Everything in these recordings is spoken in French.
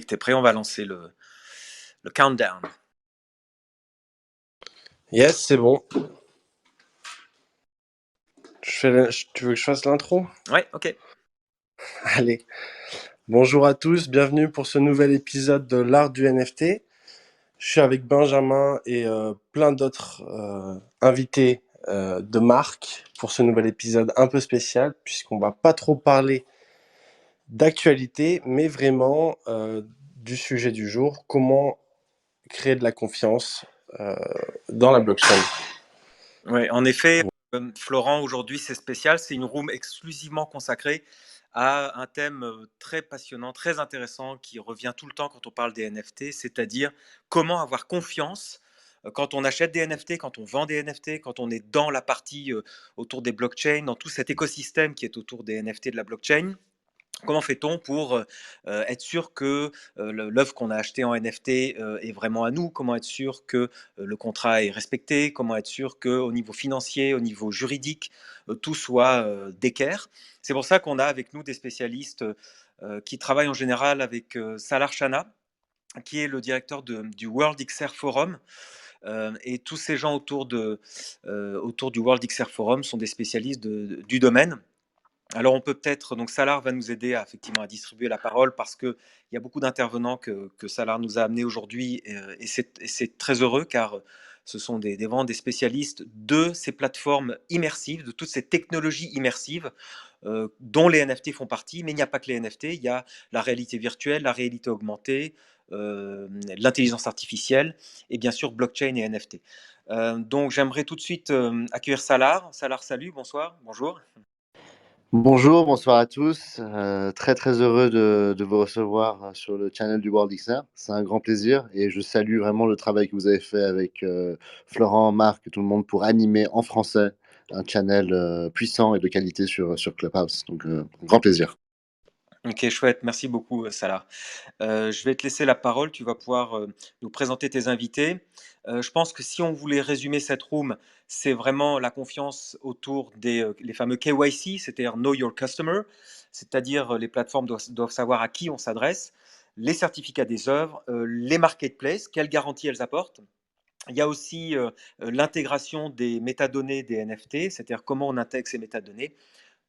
tu es prêt, on va lancer le countdown. Yes, c'est bon. Tu veux que je fasse l'intro? Ouais, ok. Allez. Bonjour à tous, bienvenue pour ce nouvel épisode de l'art du NFT. Je suis avec Benjamin et plein d'autres invités de marque pour ce nouvel épisode un peu spécial, puisqu'on va pas trop parler d'actualité, mais vraiment du sujet du jour, comment créer de la confiance dans la blockchain. Ouais, en effet, Florent, aujourd'hui c'est spécial, c'est une room exclusivement consacrée à un thème très passionnant, très intéressant, qui revient tout le temps quand on parle des NFT, c'est-à-dire comment avoir confiance quand on achète des NFT, quand on vend des NFT, quand on est dans la partie autour des blockchains, dans tout cet écosystème qui est autour des NFT de la blockchain. Comment fait-on pour être sûr que l'œuvre qu'on a achetée en NFT est vraiment à nous? Comment être sûr que le contrat est respecté? Comment être sûr qu'au niveau financier, au niveau juridique, tout soit d'équerre? C'est pour ça qu'on a avec nous des spécialistes qui travaillent en général avec Salar Chana, qui est le directeur du World XR Forum. Et tous ces gens autour du World XR Forum sont des spécialistes du domaine. Alors on peut peut-être, donc Salar va nous aider effectivement à distribuer la parole parce qu'il y a beaucoup d'intervenants que Salar nous a amenés aujourd'hui et c'est très heureux car ce sont vraiment des spécialistes de ces plateformes immersives, de toutes ces technologies immersives dont les NFT font partie, mais il n'y a pas que les NFT, il y a la réalité virtuelle, la réalité augmentée, l'intelligence artificielle et bien sûr blockchain et NFT. Donc j'aimerais tout de suite accueillir Salar. Salar, salut, bonsoir, bonjour. Bonjour, bonsoir à tous. Très très heureux de vous recevoir sur le channel du World XR. C'est un grand plaisir et je salue vraiment le travail que vous avez fait avec Florent, Marc et tout le monde pour animer en français un channel puissant et de qualité sur Clubhouse. Donc, grand plaisir. Ok, chouette, merci beaucoup Salah. Je vais te laisser la parole, tu vas pouvoir nous présenter tes invités. Je pense que si on voulait résumer cette room, c'est vraiment la confiance autour des les fameux KYC, c'est-à-dire Know Your Customer, c'est-à-dire les plateformes doivent savoir à qui on s'adresse, les certificats des œuvres, les marketplaces, quelles garanties elles apportent. Il y a aussi l'intégration des métadonnées des NFT, c'est-à-dire comment on intègre ces métadonnées,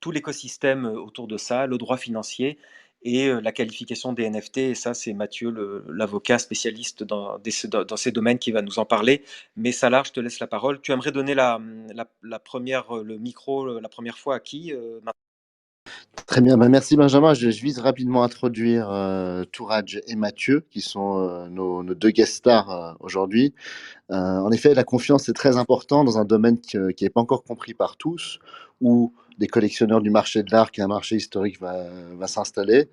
tout l'écosystème autour de ça, le droit financier et la qualification des NFT. Et ça, c'est Mathieu, l'avocat spécialiste dans ces domaines, qui va nous en parler. Mais Salah, je te laisse la parole. Tu aimerais donner le micro la première fois à qui Très bien, merci Benjamin. Je vise rapidement à introduire Touraj et Mathieu, qui sont nos deux guest stars aujourd'hui. En effet, la confiance est très important dans un domaine qui n'est pas encore compris par tous, où des collectionneurs du marché de l'art, qui est un marché historique, va s'installer.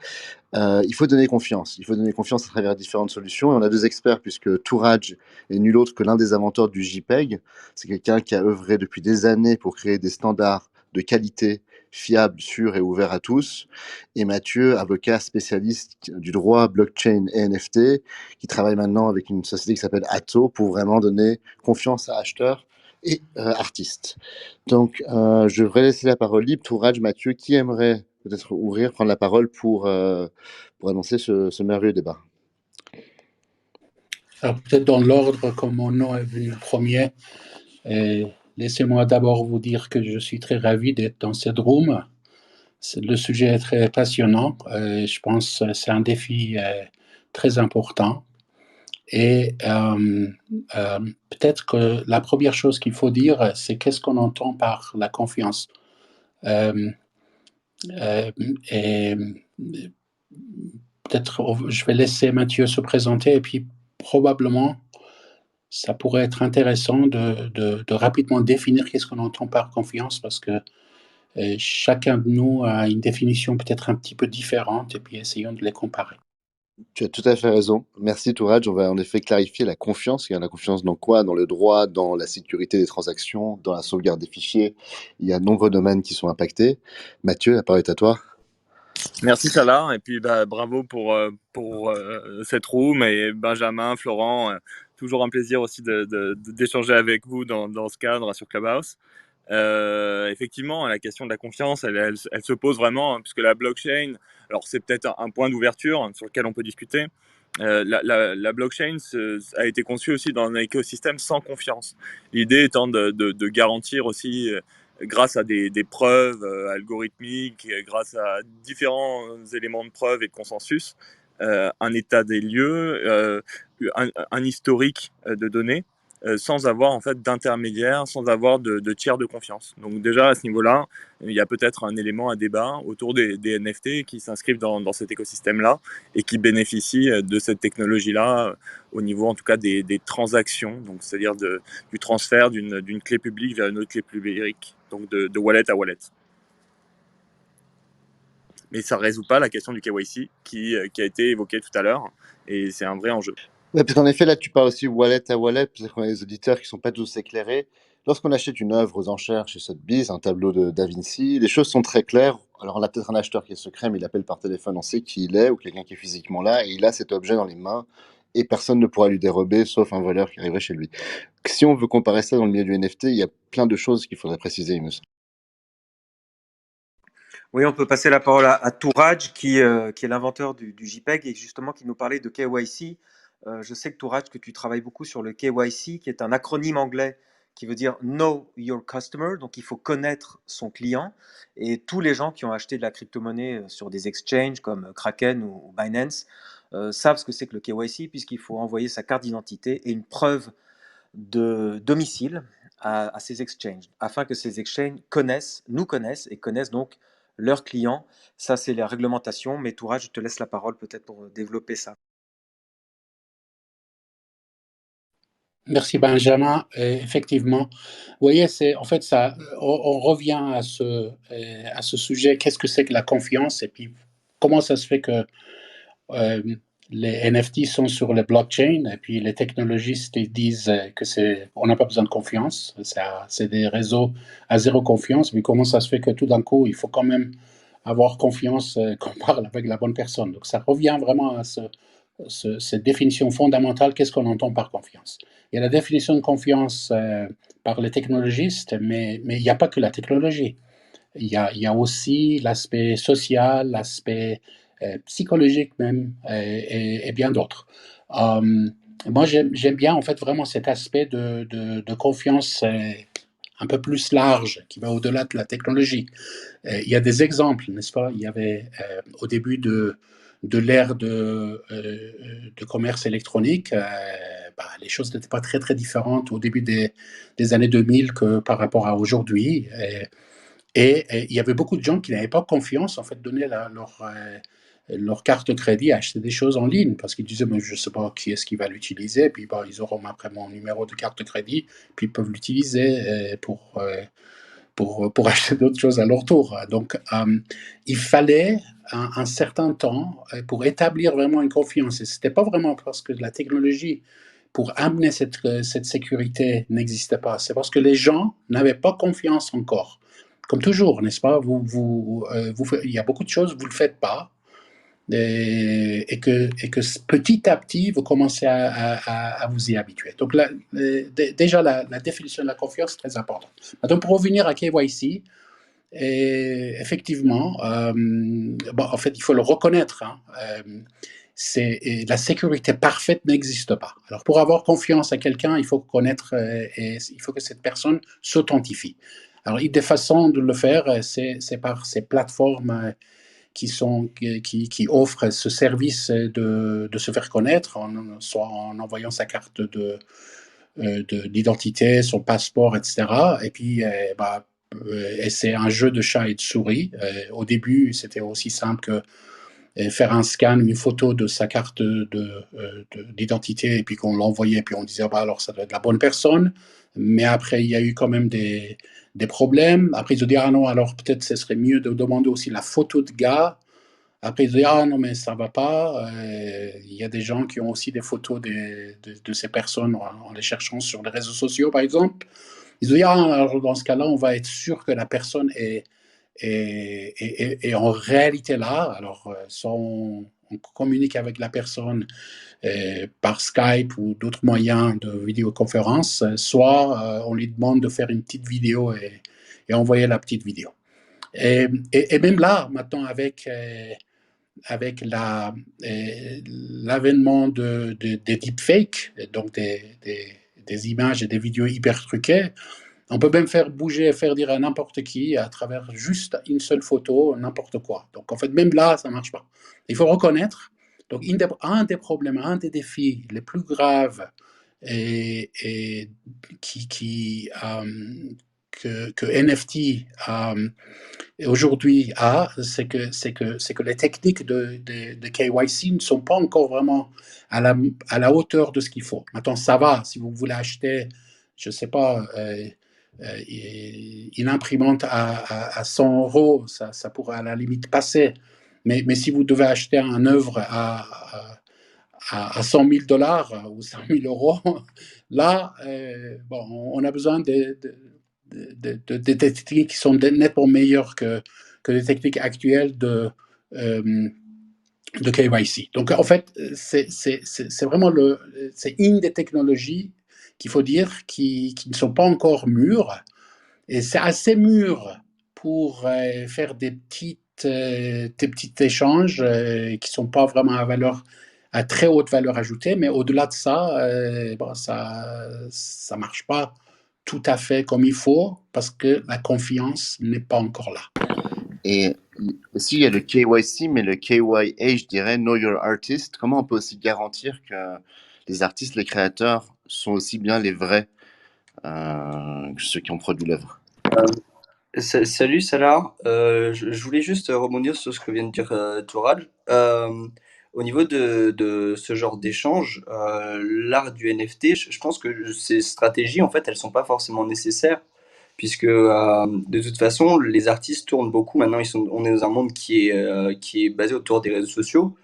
Il faut donner confiance. Il faut donner confiance à travers différentes solutions. Et on a deux experts, puisque Touraj est nul autre que l'un des inventeurs du JPEG. C'est quelqu'un qui a œuvré depuis des années pour créer des standards de qualité fiables, sûrs et ouverts à tous. Et Mathieu, avocat spécialiste du droit blockchain et NFT, qui travaille maintenant avec une société qui s'appelle Atto pour vraiment donner confiance à acheteurs et artistes. Donc, je vais laisser la parole libre. Touraj, Mathieu, qui aimerait peut-être prendre la parole pour annoncer ce merveilleux débat. Alors, peut-être dans l'ordre comme mon nom est venu premier. Laissez-moi d'abord vous dire que je suis très ravi d'être dans cette room. Le sujet est très passionnant. Je pense que c'est un défi très important. Et peut-être que la première chose qu'il faut dire, c'est qu'est-ce qu'on entend par la confiance. Et peut-être je vais laisser Mathieu se présenter et puis probablement ça pourrait être intéressant de rapidement définir qu'est-ce qu'on entend par confiance, parce que chacun de nous a une définition peut-être un petit peu différente, et puis essayons de les comparer. Tu as tout à fait raison. Merci Touraj. On va en effet clarifier la confiance. Il y a la confiance dans quoi? Dans le droit, dans la sécurité des transactions, dans la sauvegarde des fichiers. Il y a de nombreux domaines qui sont impactés. Mathieu, la parole est à toi. Merci Salah, et puis bravo pour cette room, et Benjamin, Florent, toujours un plaisir aussi d'échanger avec vous dans ce cadre sur Clubhouse. Effectivement, la question de la confiance, elle se pose vraiment, hein, puisque la blockchain, alors c'est peut-être un point d'ouverture, hein, sur lequel on peut discuter. La blockchain a été conçue aussi dans un écosystème sans confiance. L'idée étant de garantir aussi, grâce à des preuves algorithmiques, grâce à différents éléments de preuve et de consensus, un état des lieux, un historique de données, sans avoir en fait d'intermédiaire, sans avoir de tiers de confiance. Donc déjà à ce niveau-là, il y a peut-être un élément à débat autour des NFT qui s'inscrivent dans cet écosystème-là et qui bénéficient de cette technologie-là au niveau en tout cas des transactions, donc c'est-à-dire du transfert d'une clé publique vers une autre clé publique, donc de wallet à wallet. Mais ça ne résout pas la question du KYC qui a été évoquée tout à l'heure, et c'est un vrai enjeu. Ouais, parce qu'en effet, là, tu parles aussi wallet à wallet, peut-être qu'on a des auditeurs qui ne sont pas tous éclairés. Lorsqu'on achète une œuvre aux enchères chez Sotheby's, un tableau de Da Vinci, les choses sont très claires. Alors, on a peut-être un acheteur qui est secret, mais il appelle par téléphone, on sait qui il est, ou quelqu'un qui est physiquement là, et il a cet objet dans les mains, et personne ne pourra lui dérober, sauf un voleur qui arriverait chez lui. Si on veut comparer ça dans le milieu du NFT, il y a plein de choses qu'il faudrait préciser, il me semble. Oui, on peut passer la parole à Touraj, qui est l'inventeur du JPEG et justement qui nous parlait de KYC. Je sais que Touraj, que tu travailles beaucoup sur le KYC, qui est un acronyme anglais qui veut dire Know Your Customer, donc il faut connaître son client. Et tous les gens qui ont acheté de la crypto-monnaie sur des exchanges comme Kraken ou Binance savent ce que c'est que le KYC, puisqu'il faut envoyer sa carte d'identité et une preuve de domicile à ces exchanges, afin que ces exchanges nous connaissent et connaissent donc leurs clients. Ça, c'est la réglementation. Mais Toura, je te laisse la parole peut-être pour développer ça. Merci Benjamin. Effectivement, vous voyez, c'est en fait ça. On revient à ce sujet. Qu'est-ce que c'est que la confiance et puis comment ça se fait que les NFT sont sur les blockchains et puis les technologistes ils disent que on n'a pas besoin de confiance. C'est des réseaux à zéro confiance. Mais comment ça se fait que tout d'un coup il faut quand même avoir confiance qu'on parle avec la bonne personne. Donc ça revient vraiment à cette définition fondamentale, qu'est-ce qu'on entend par confiance. Il y a la définition de confiance par les technologistes, mais il n'y a pas que la technologie. Il y a aussi l'aspect social, l'aspect psychologique même, et bien d'autres. Moi, j'aime bien en fait vraiment cet aspect de confiance un peu plus large, qui va au-delà de la technologie. Il y a des exemples, n'est-ce pas? Il y avait au début de l'ère de commerce électronique, les choses n'étaient pas très très différentes au début des années 2000 que par rapport à aujourd'hui. Et il y avait beaucoup de gens qui n'avaient pas confiance, en fait, donner leur carte de crédit à acheter des choses en ligne parce qu'ils disaient, mais je ne sais pas qui est-ce qui va l'utiliser. Puis ils auront après mon numéro de carte de crédit, puis ils peuvent l'utiliser pour acheter d'autres choses à leur tour. Donc, il fallait un certain temps pour établir vraiment une confiance. Et ce n'était pas vraiment parce que la technologie pour amener cette sécurité n'existait pas. C'est parce que les gens n'avaient pas confiance encore. Comme toujours, n'est-ce pas? Il y a beaucoup de choses, vous ne le faites pas. Et que petit à petit, vous commencez à vous y habituer. Donc, déjà, la définition de la confiance est très importante. Donc, pour revenir à KYC, effectivement, en fait, il faut le reconnaître. La sécurité parfaite n'existe pas. Alors, pour avoir confiance à quelqu'un, il faut connaître et il faut que cette personne s'authentifie. Alors, une des façons de le faire, c'est par ces plateformes qui offrent ce service de se faire connaître, soit en envoyant sa carte d'identité, son passeport, etc. Et puis, et c'est un jeu de chat et de souris. Au début, c'était aussi simple que faire un scan, une photo de sa carte d'identité, et puis qu'on l'envoyait, puis on disait, alors ça doit être la bonne personne. Mais après, il y a eu quand même des problèmes. Après, ils ont dit, ah non, alors peut-être ce serait mieux de demander aussi la photo de gars. Après, ils ont dit, ah non, mais ça va pas. Il y a des gens qui ont aussi des photos de ces personnes en les cherchant sur les réseaux sociaux, par exemple. Ils ont dit, ah, alors dans ce cas-là, on va être sûr que la personne est en réalité là. Alors, soit on communique avec la personne par Skype ou d'autres moyens de vidéoconférence, soit on lui demande de faire une petite vidéo et envoyer la petite vidéo. Et même là, maintenant, avec l'avènement des deepfakes, donc des images et des vidéos hyper truquées, on peut même faire bouger, faire dire à n'importe qui, à travers juste une seule photo, n'importe quoi. Donc en fait, même là, ça ne marche pas. Il faut reconnaître. Donc un des problèmes, un des défis les plus graves et que NFT aujourd'hui c'est que les techniques de KYC ne sont pas encore vraiment à la hauteur de ce qu'il faut. Maintenant, ça va, si vous voulez acheter, je ne sais pas, une imprimante à 100 euros, ça pourrait à la limite passer. Mais si vous devez acheter une œuvre à 100 000 dollars ou 100 000 euros, là, on a besoin de techniques qui sont nettement meilleures que les techniques actuelles de KYC. Donc, en fait, c'est vraiment c'est une des technologies qu'il faut dire qui ne sont pas encore mûres. Et c'est assez mûr pour faire des petits échanges qui ne sont pas vraiment à très haute valeur ajoutée, mais au-delà de ça, ça marche pas tout à fait comme il faut parce que la confiance n'est pas encore là. Et aussi, il y a le KYC, mais le KYA, je dirais, Know Your Artist. Comment on peut aussi garantir que les artistes, les créateurs sont aussi bien les vrais que ceux qui ont produit l'œuvre? Salut Salah, je voulais juste rebondir sur ce que vient de dire Tourad. Au niveau de ce genre d'échange, l'art du NFT, je pense que ces stratégies, en fait, elles sont pas forcément nécessaires, puisque de toute façon, les artistes tournent beaucoup. Maintenant, on est dans un monde qui est basé autour des réseaux sociaux,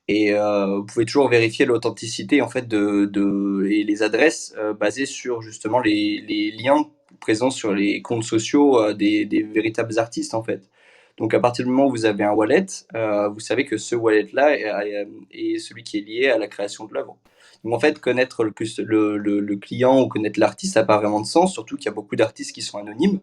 et vous pouvez toujours vérifier l'authenticité en fait et les adresses basées sur justement les liens présents sur les comptes sociaux des véritables artistes en fait. Donc à partir du moment où vous avez un wallet, vous savez que ce wallet-là est celui qui est lié à la création de l'œuvre. Donc en fait, connaître le client ou connaître l'artiste, ça n'a pas vraiment de sens, surtout qu'il y a beaucoup d'artistes qui sont anonymes.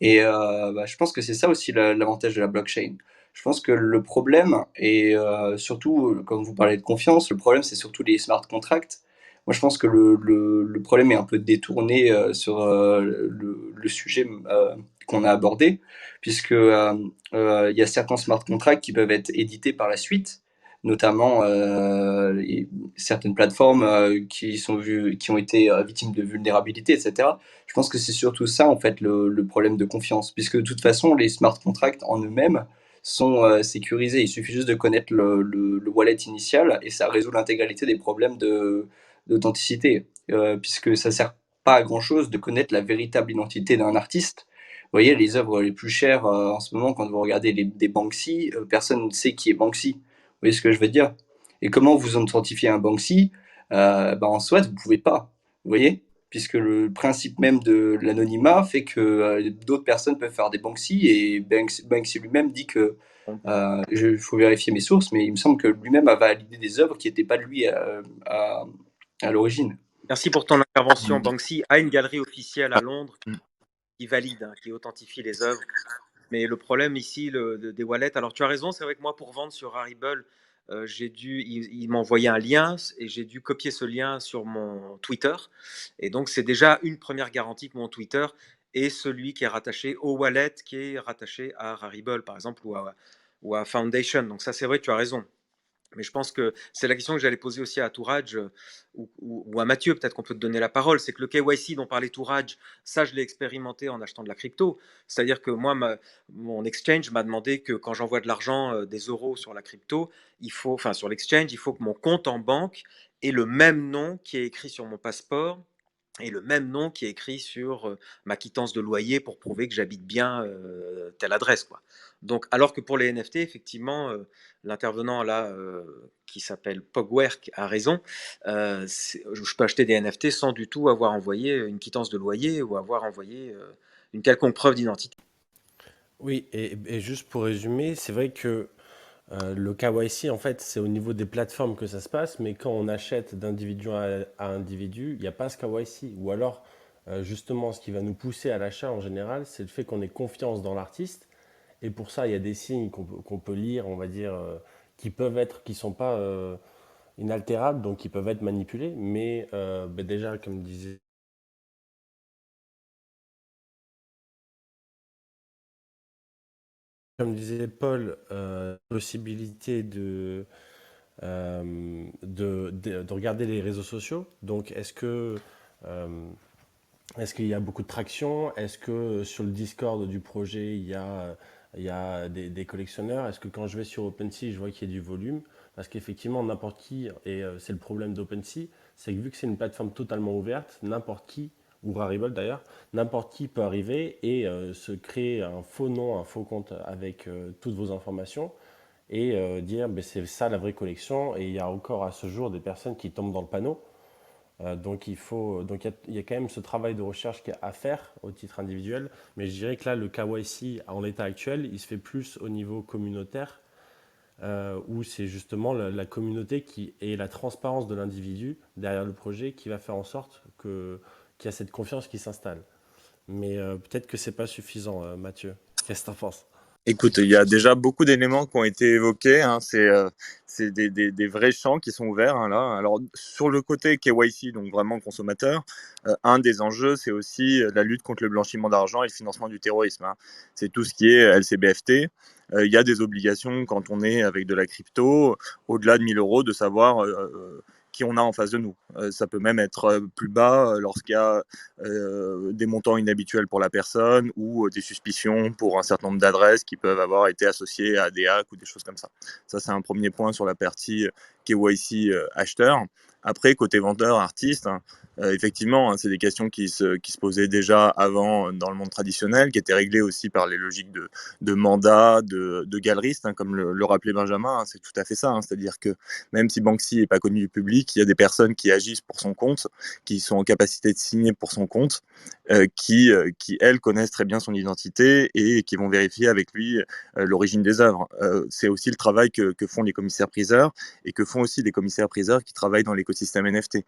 Et je pense que c'est ça aussi l'avantage de la blockchain. Je pense que le problème, et surtout, comme vous parlez de confiance, le problème c'est surtout les smart contracts. Moi je pense que le problème est un peu détourné sur le sujet qu'on a abordé, puisque il y a certains smart contracts qui peuvent être édités par la suite, notamment certaines plateformes qui ont été victimes de vulnérabilité, etc. Je pense que c'est surtout ça, en fait, le problème de confiance, puisque de toute façon, les smart contracts en eux-mêmes sont sécurisés. Il suffit juste de connaître le wallet initial et ça résout l'intégralité des problèmes d'authenticité, puisque ça sert pas à grand-chose de connaître la véritable identité d'un artiste. Vous voyez, les œuvres les plus chères en ce moment, quand vous regardez des Banksy, personne ne sait qui est Banksy. Vous voyez ce que je veux dire? Et comment vous authentifiez un Banksy? En soi, vous pouvez pas. Vous voyez? Puisque le principe même de l'anonymat fait que d'autres personnes peuvent faire des Banksy, et Banksy lui-même dit que, il faut vérifier mes sources, mais il me semble que lui-même a validé des œuvres qui n'étaient pas de lui à l'origine. Merci pour ton intervention. Banksy a une galerie officielle à Londres qui valide, qui authentifie les œuvres. Mais le problème ici, des wallets, alors tu as raison, c'est vrai que moi, pour vendre sur Rarible, il m'a envoyé un lien et j'ai dû copier ce lien sur mon Twitter. Et donc, c'est déjà une première garantie que mon Twitter est celui qui est rattaché au wallet qui est rattaché à Rarible, par exemple, ou à Foundation. Donc, ça, c'est vrai, tu as raison. Mais je pense que c'est la question que j'allais poser aussi à Touraj ou à Mathieu, peut-être qu'on peut te donner la parole. C'est que le KYC dont parlait Touraj, ça je l'ai expérimenté en achetant de la crypto. C'est-à-dire que moi, mon exchange m'a demandé que quand j'envoie de l'argent, des euros sur la crypto, sur l'exchange, il faut que mon compte en banque ait le même nom qui est écrit sur mon passeport et le même nom qui est écrit sur ma quittance de loyer pour prouver que j'habite bien telle adresse, quoi. Donc, alors que pour les NFT, effectivement, l'intervenant là qui s'appelle Pogwerk a raison. Je peux acheter des NFT sans du tout avoir envoyé une quittance de loyer ou avoir envoyé une quelconque preuve d'identité. Oui, et juste pour résumer, c'est vrai que le KYC, en fait, c'est au niveau des plateformes que ça se passe, mais quand on achète d'individu à individu, il n'y a pas ce KYC. Ou alors, justement, ce qui va nous pousser à l'achat en général, c'est le fait qu'on ait confiance dans l'artiste. Et pour ça, il y a des signes qu'on peut lire, on va dire, qui peuvent être, qui sont pas inaltérables, donc qui peuvent être manipulés. Mais ben déjà, comme disait Paul, possibilité de regarder les réseaux sociaux. Donc, euh, est-ce qu'il y a beaucoup de traction? Est-ce que sur le Discord du projet, il y a des collectionneurs? Est-ce que quand je vais sur OpenSea, je vois qu'il y a du volume? Parce qu'effectivement, n'importe qui, et c'est le problème d'OpenSea, c'est que vu que c'est une plateforme totalement ouverte, n'importe qui, ou Rarible d'ailleurs, n'importe qui peut arriver et se créer un faux nom, un faux compte avec toutes vos informations et dire ben, c'est ça la vraie collection. Et il y a encore à ce jour des personnes qui tombent dans le panneau. Donc il y a quand même ce travail de recherche à faire au titre individuel, mais je dirais que là, le KYC en l'état actuel, il se fait plus au niveau communautaire, où c'est justement la communauté qui et la transparence de l'individu derrière le projet qui va faire en sorte qu'il y a cette confiance qui s'installe. Mais peut-être que c'est pas suffisant, Mathieu. Qu'est-ce que tu en penses? Écoute, il y a déjà beaucoup d'éléments qui ont été évoqués, hein. C'est des vrais champs qui sont ouverts, hein, là. Alors, sur le côté KYC, donc vraiment consommateur, un des enjeux, c'est aussi la lutte contre le blanchiment d'argent et le financement du terrorisme, hein. C'est tout ce qui est LCBFT. Il y a des obligations quand on est avec de la crypto, au-delà de 1 000 euros, de savoir qui on a en face de nous. Ça peut même être plus bas lorsqu'il y a des montants inhabituels pour la personne ou des suspicions pour un certain nombre d'adresses qui peuvent avoir été associées à des hacks ou des choses comme ça. Ça, c'est un premier point sur la partie KYC acheteur. Après, côté vendeur, artiste, hein, effectivement, hein, c'est des questions qui se posaient déjà avant dans le monde traditionnel, qui étaient réglées aussi par les logiques de mandat, de galeristes, hein, comme le rappelait Benjamin, hein, c'est tout à fait ça. Hein, c'est-à-dire que même si Banksy n'est pas connu du public, il y a des personnes qui agissent pour son compte, qui sont en capacité de signer pour son compte, qui, elles, connaissent très bien son identité et qui vont vérifier avec lui l'origine des œuvres. C'est aussi le travail que font les commissaires-priseurs et que font aussi les commissaires-priseurs qui travaillent dans l'écosystème NFT,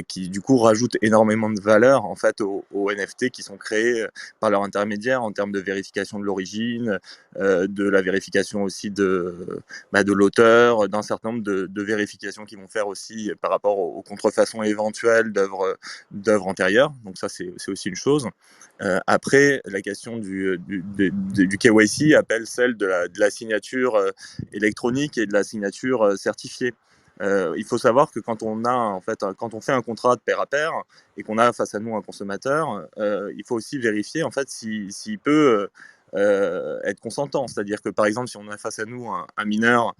qui du coup rajoutent énormément de valeur en fait aux NFT qui sont créés par leur intermédiaire en termes de vérification de l'origine, de la vérification aussi de l'auteur, d'un certain nombre de vérifications qu'ils vont faire aussi par rapport aux contrefaçons éventuelles d'œuvres antérieures. Donc ça, c'est aussi une chose. Après, la question du KYC appelle celle de la signature électronique et de la signature certifiée. Il faut savoir que quand on fait un contrat de pair à pair et qu'on a face à nous un consommateur, il faut aussi vérifier en fait s'il peut être consentant. C'est-à-dire que par exemple, si on a face à nous un mineur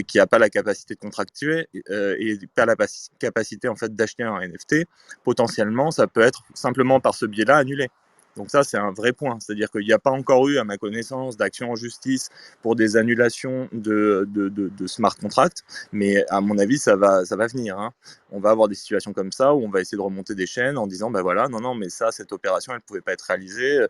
qui n'a pas la capacité de contractuer et pas la capacité en fait d'acheter un NFT, potentiellement, ça peut être simplement par ce biais-là annulé. Donc ça, c'est un vrai point. C'est-à-dire qu'il n'y a pas encore eu, à ma connaissance, d'action en justice pour des annulations de smart contracts, mais à mon avis, ça va venir, hein. On va avoir des situations comme ça où on va essayer de remonter des chaînes en disant, bah voilà, non, mais ça, cette opération, elle ne pouvait pas être réalisée.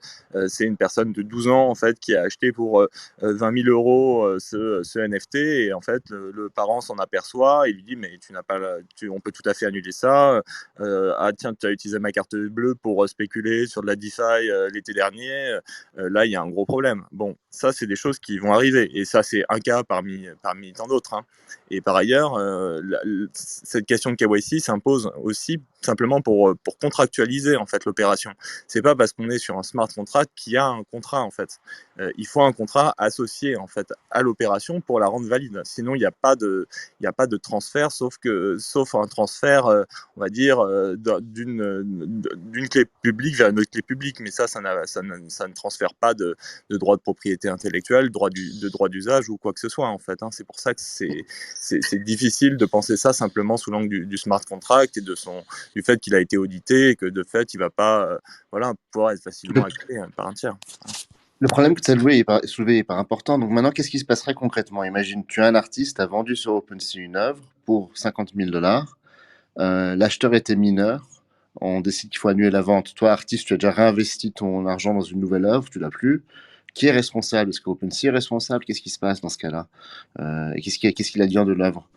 C'est une personne de 12 ans, en fait, qui a acheté pour 20 000 euros ce NFT, et en fait, le parent s'en aperçoit, et lui dit, mais tu n'as pas, on peut tout à fait annuler ça. Ah tiens, tu as utilisé ma carte bleue pour spéculer sur de la DeFi l'été dernier. Là, il y a un gros problème. Bon, ça, c'est des choses qui vont arriver, et ça, c'est un cas parmi tant d'autres, hein. Et par ailleurs, cette question de KYC s'impose aussi simplement pour contractualiser en fait l'opération. C'est pas parce qu'on est sur un smart contract qu'il y a un contrat en fait. Il faut un contrat associé en fait à l'opération pour la rendre valide. Sinon, il n'y a pas de transfert, sauf un transfert, on va dire, d'une clé publique vers une autre clé publique. Mais ça ne transfère pas de droit de propriété intellectuelle, de droit d'usage ou quoi que ce soit en fait, hein. C'est pour ça que c'est difficile de penser ça simplement sous l'angle du smart contract et du fait qu'il a été audité et que de fait il va pas pouvoir être facilement hacké par un tiers. Le problème que tu as soulevé est hyper important. Donc maintenant, qu'est-ce qui se passerait concrètement? Imagine, tu as un artiste, a vendu sur OpenSea une œuvre pour 50 000 $. L'acheteur était mineur. On décide qu'il faut annuler la vente. Toi, artiste, tu as déjà réinvesti ton argent dans une nouvelle œuvre, tu l'as plus. Qui est responsable? Est-ce que OpenSea est responsable? Qu'est-ce qui se passe dans ce cas-là? Et qu'est-ce qu'il advient de l'œuvre?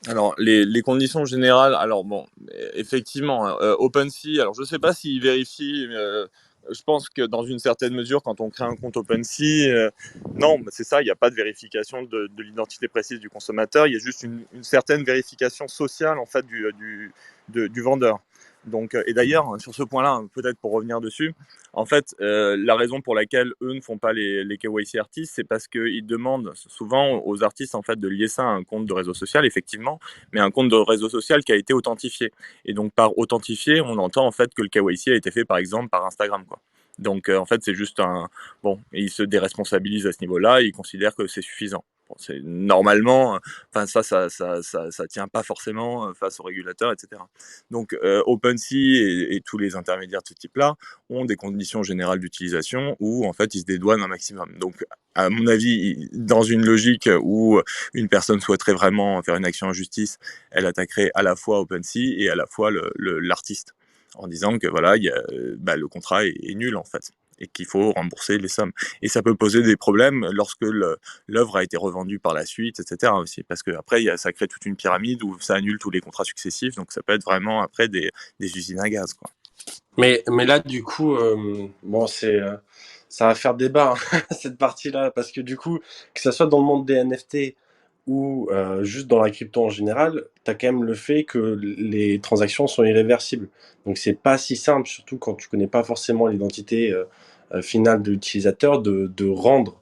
Alors, les conditions générales, alors bon, effectivement, OpenSea, alors je ne sais pas s'ils vérifient, je pense que dans une certaine mesure, quand on crée un compte OpenSea, non, c'est ça, il n'y a pas de vérification de l'identité précise du consommateur, il y a juste une certaine vérification sociale, en fait, du vendeur. Donc, et d'ailleurs, sur ce point-là, peut-être pour revenir dessus, en fait, la raison pour laquelle eux ne font pas les KYC artistes, c'est parce qu'ils demandent souvent aux artistes en fait de lier ça à un compte de réseau social, effectivement, mais un compte de réseau social qui a été authentifié. Et donc par authentifié, on entend en fait que le KYC a été fait par exemple par Instagram, quoi. Donc en fait, c'est juste un bon, ils se déresponsabilisent à ce niveau-là, ils considèrent que c'est suffisant. Bon, c'est normalement, enfin ça tient pas forcément face aux régulateurs, etc. Donc OpenSea et tous les intermédiaires de ce type-là ont des conditions générales d'utilisation où en fait ils se dédouanent un maximum. Donc à mon avis, dans une logique où une personne souhaiterait vraiment faire une action en justice, elle attaquerait à la fois OpenSea et à la fois l'artiste en disant que voilà, le contrat est nul en fait et qu'il faut rembourser les sommes. Et ça peut poser des problèmes lorsque l'œuvre a été revendue par la suite, etc. aussi, parce que après ça crée toute une pyramide où ça annule tous les contrats successifs, donc ça peut être vraiment après des usines à gaz, quoi. Mais là, du coup, bon, ça va faire débat, hein, cette partie-là, parce que du coup, que ça soit dans le monde des NFT ou juste dans la crypto en général, tu as quand même le fait que les transactions sont irréversibles. Donc, c'est pas si simple, surtout quand tu connais pas forcément l'identité finale de l'utilisateur, de rendre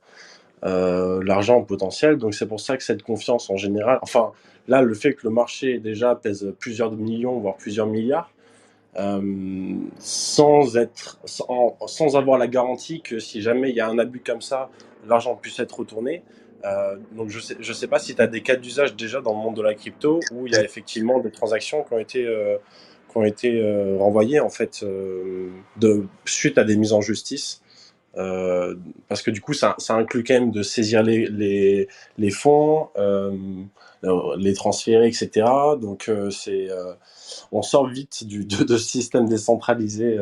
l'argent potentiel. Donc, c'est pour ça que cette confiance en général, enfin, là, le fait que le marché déjà pèse plusieurs millions, voire plusieurs milliards, sans avoir la garantie que si jamais il y a un abus comme ça, l'argent puisse être retourné. Donc je sais pas si tu as des cas d'usage déjà dans le monde de la crypto où il y a effectivement des transactions qui ont été renvoyées en fait suite à des mises en justice. Parce que du coup, ça inclut quand même de saisir les fonds, les transférer, etc. Donc, on sort vite de ce système décentralisé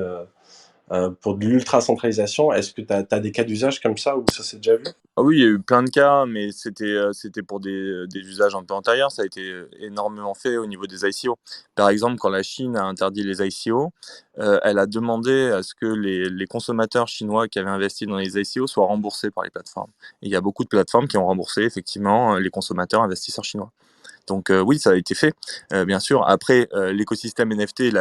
pour de l'ultra-centralisation. Est-ce que tu as des cas d'usage comme ça où ça s'est déjà vu? Ah oui, il y a eu plein de cas, mais c'était pour des usages un peu antérieurs. Ça a été énormément fait au niveau des ICO. Par exemple, quand la Chine a interdit les ICO, elle a demandé à ce que les consommateurs chinois qui avaient investi dans les ICO soient remboursés par les plateformes. Et il y a beaucoup de plateformes qui ont remboursé effectivement les consommateurs investisseurs chinois. Donc oui, ça a été fait, bien sûr. Après, l'écosystème NFT,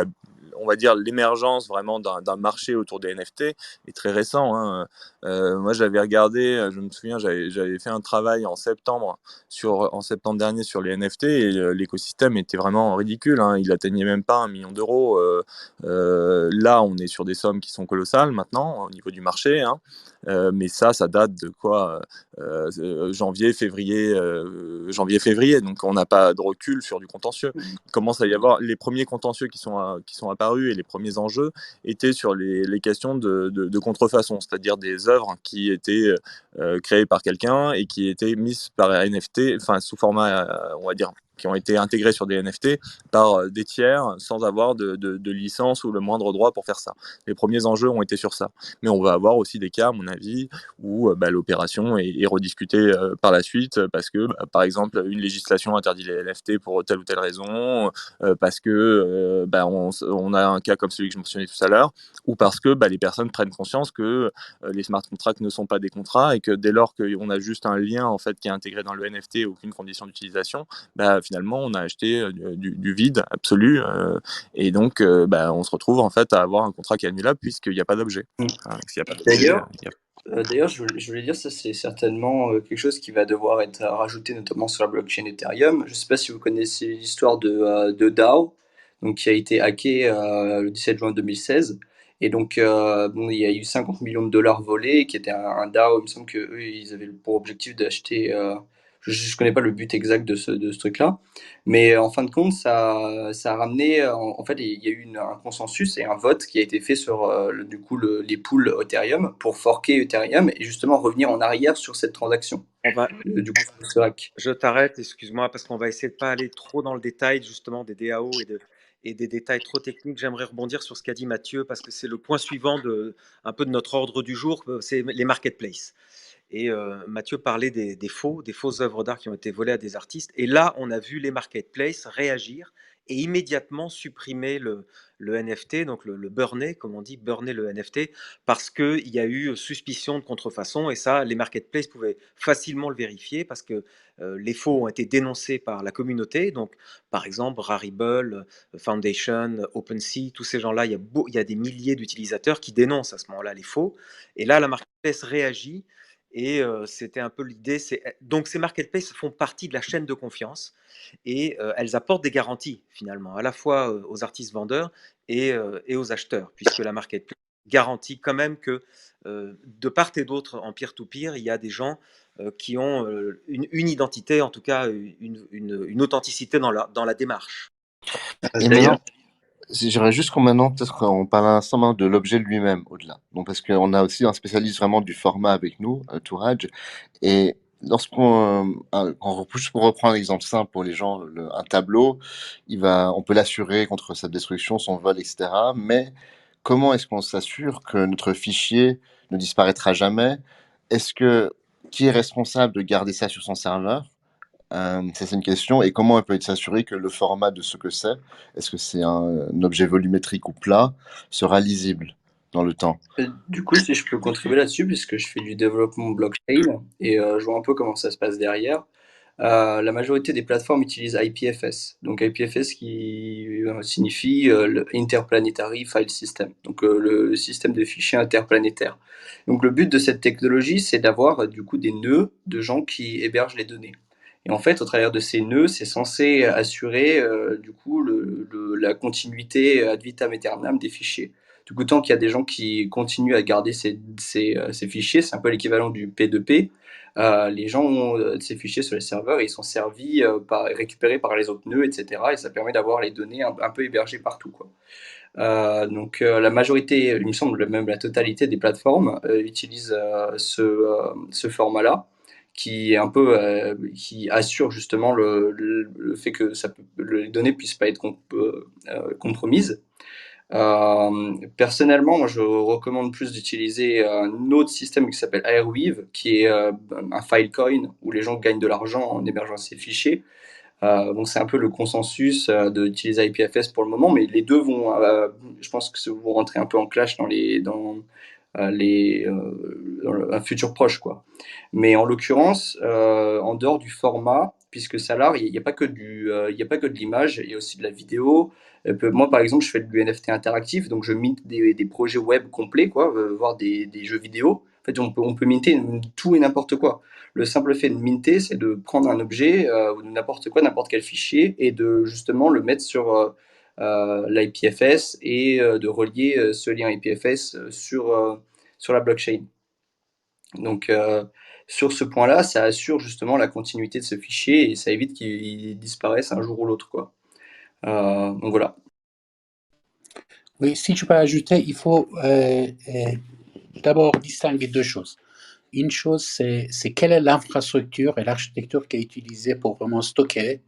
on va dire l'émergence vraiment d'un marché autour des NFT est très récent, hein. Moi, j'avais regardé, je me souviens, j'avais fait un travail en septembre dernier sur les NFT et l'écosystème était vraiment ridicule, hein. Il atteignait même pas 1 million d'euros. Là, on est sur des sommes qui sont colossales maintenant au niveau du marché, hein. Mais ça date de quoi janvier, février. Donc on n'a pas de recul sur du contentieux. Il commence à y avoir les premiers contentieux qui sont apparus et les premiers enjeux étaient sur les questions de contrefaçon, c'est-à-dire des œuvres qui étaient créées par quelqu'un et qui étaient mises par NFT, enfin sous format, on va dire, qui ont été intégrées sur des NFT par des tiers sans avoir de licence ou le moindre droit pour faire ça. Les premiers enjeux ont été sur ça. Mais on va avoir aussi des cas, à mon avis, où l'opération est rediscutée par la suite parce que, par exemple, une législation interdit les NFT pour telle ou telle raison, parce que on a un cas comme celui que je mentionnais tout à l'heure, ou parce que les personnes prennent conscience que les smart contracts ne sont pas des contrats et que dès lors qu'on a juste un lien en fait qui est intégré dans le NFT et aucune condition d'utilisation, finalement on a acheté du vide absolu et donc on se retrouve en fait à avoir un contrat qui est annulable puisqu'il n'y a pas d'objet. S'il n'y a pas d'objet, D'ailleurs, il y a d'ailleurs, je voulais dire, ça c'est certainement quelque chose qui va devoir être rajouté notamment sur la blockchain Ethereum. Je ne sais pas si vous connaissez l'histoire de DAO, donc qui a été hacké le 17 juin 2016. Et donc, bon, il y a eu 50 millions de dollars volés, qui était un DAO. Il me semble qu'eux, ils avaient pour objectif d'acheter. Je connais pas le but exact de ce truc-là, mais en fin de compte, ça a ramené. En fait, il y a eu un consensus et un vote qui a été fait sur du coup les pools Ethereum pour forker Ethereum et justement revenir en arrière sur cette transaction. On va, Du coup, ce hack. je t'arrête, excuse-moi, parce qu'on va essayer de pas aller trop dans le détail justement des DAO et des détails trop techniques. J'aimerais rebondir sur ce qu'a dit Mathieu parce que c'est le point suivant un peu de notre ordre du jour, c'est les marketplaces. Et Mathieu parlait des fausses œuvres d'art qui ont été volées à des artistes. Et là, on a vu les marketplaces réagir et immédiatement supprimer le NFT, donc le burner, comme on dit, burner le NFT, parce qu'il y a eu suspicion de contrefaçon. Et ça, les marketplaces pouvaient facilement le vérifier parce que les faux ont été dénoncés par la communauté. Donc, par exemple, Rarible, Foundation, OpenSea, tous ces gens-là, il y a des milliers d'utilisateurs qui dénoncent à ce moment-là les faux. Et là, la marketplace réagit. Et c'était un peu l'idée. Donc, ces marketplaces font partie de la chaîne de confiance et elles apportent des garanties, finalement, à la fois aux artistes vendeurs et aux acheteurs, puisque la marketplace garantit quand même que de part et d'autre, en peer-to-peer, il y a des gens qui ont une identité, en tout cas une authenticité dans la démarche. Et D'ailleurs, maintenant, j'aimerais juste qu'on maintenant, peut-être qu'on parle un instant maintenant de l'objet lui-même au-delà. Donc, parce qu'on a aussi un spécialiste vraiment du format avec nous, Touraj. Et juste pour reprendre l'exemple simple pour les gens, un tableau, on peut l'assurer contre sa destruction, son vol, etc. Mais comment est-ce qu'on s'assure que notre fichier ne disparaîtra jamais? Qui est responsable de garder ça sur son serveur? Ça, c'est une question. Et comment on peut s'assurer que le format de ce que c'est, est-ce que c'est un objet volumétrique ou plat, sera lisible dans le temps? du coup, si je peux contribuer là-dessus, puisque je fais du développement blockchain et je vois un peu comment ça se passe derrière. La majorité des plateformes utilisent IPFS. Donc IPFS qui signifie le Interplanetary File System, donc le système de fichiers interplanétaires. Donc le but de cette technologie, c'est d'avoir du coup des nœuds de gens qui hébergent les données. Et en fait, au travers de ces nœuds, c'est censé assurer du coup la continuité ad vitam aeternam des fichiers. Du coup, tant qu'il y a des gens qui continuent à garder ces fichiers, c'est un peu l'équivalent du P2P. Les gens ont ces fichiers sur les serveurs et ils sont servis, récupérés par les autres nœuds, etc. Et ça permet d'avoir les données un peu hébergées partout, quoi. Donc la majorité, il me semble même la totalité des plateformes utilisent ce format-là, qui est un peu qui assure justement le fait que les données puissent pas être compromises. Personnellement, moi, je recommande plus d'utiliser un autre système qui s'appelle Airweave, qui est un Filecoin où les gens gagnent de l'argent en hébergeant ces fichiers. Donc c'est un peu le consensus d'utiliser IPFS pour le moment, mais les deux vont, je pense que vont rentrer un peu en clash dans un futur proche, quoi. Mais en l'occurrence, en dehors du format, puisque Salar, il n'y a pas que il y a pas que de l'image, il y a aussi de la vidéo. Moi, par exemple, je fais du NFT interactif, donc je mint des projets web complets, quoi, voire des jeux vidéo. En fait, on peut minter tout et n'importe quoi. Le simple fait de minter, c'est de prendre un objet ou n'importe quoi, n'importe quel fichier, et de justement le mettre sur l'IPFS et de relier ce lien IPFS sur la blockchain. Donc sur ce point-là, ça assure justement la continuité de ce fichier et ça évite qu'il disparaisse un jour ou l'autre, quoi. Donc voilà. Oui, si je peux ajouter, il faut d'abord distinguer deux choses. Une chose, c'est quelle est l'infrastructure et l'architecture qui est utilisée pour vraiment stocker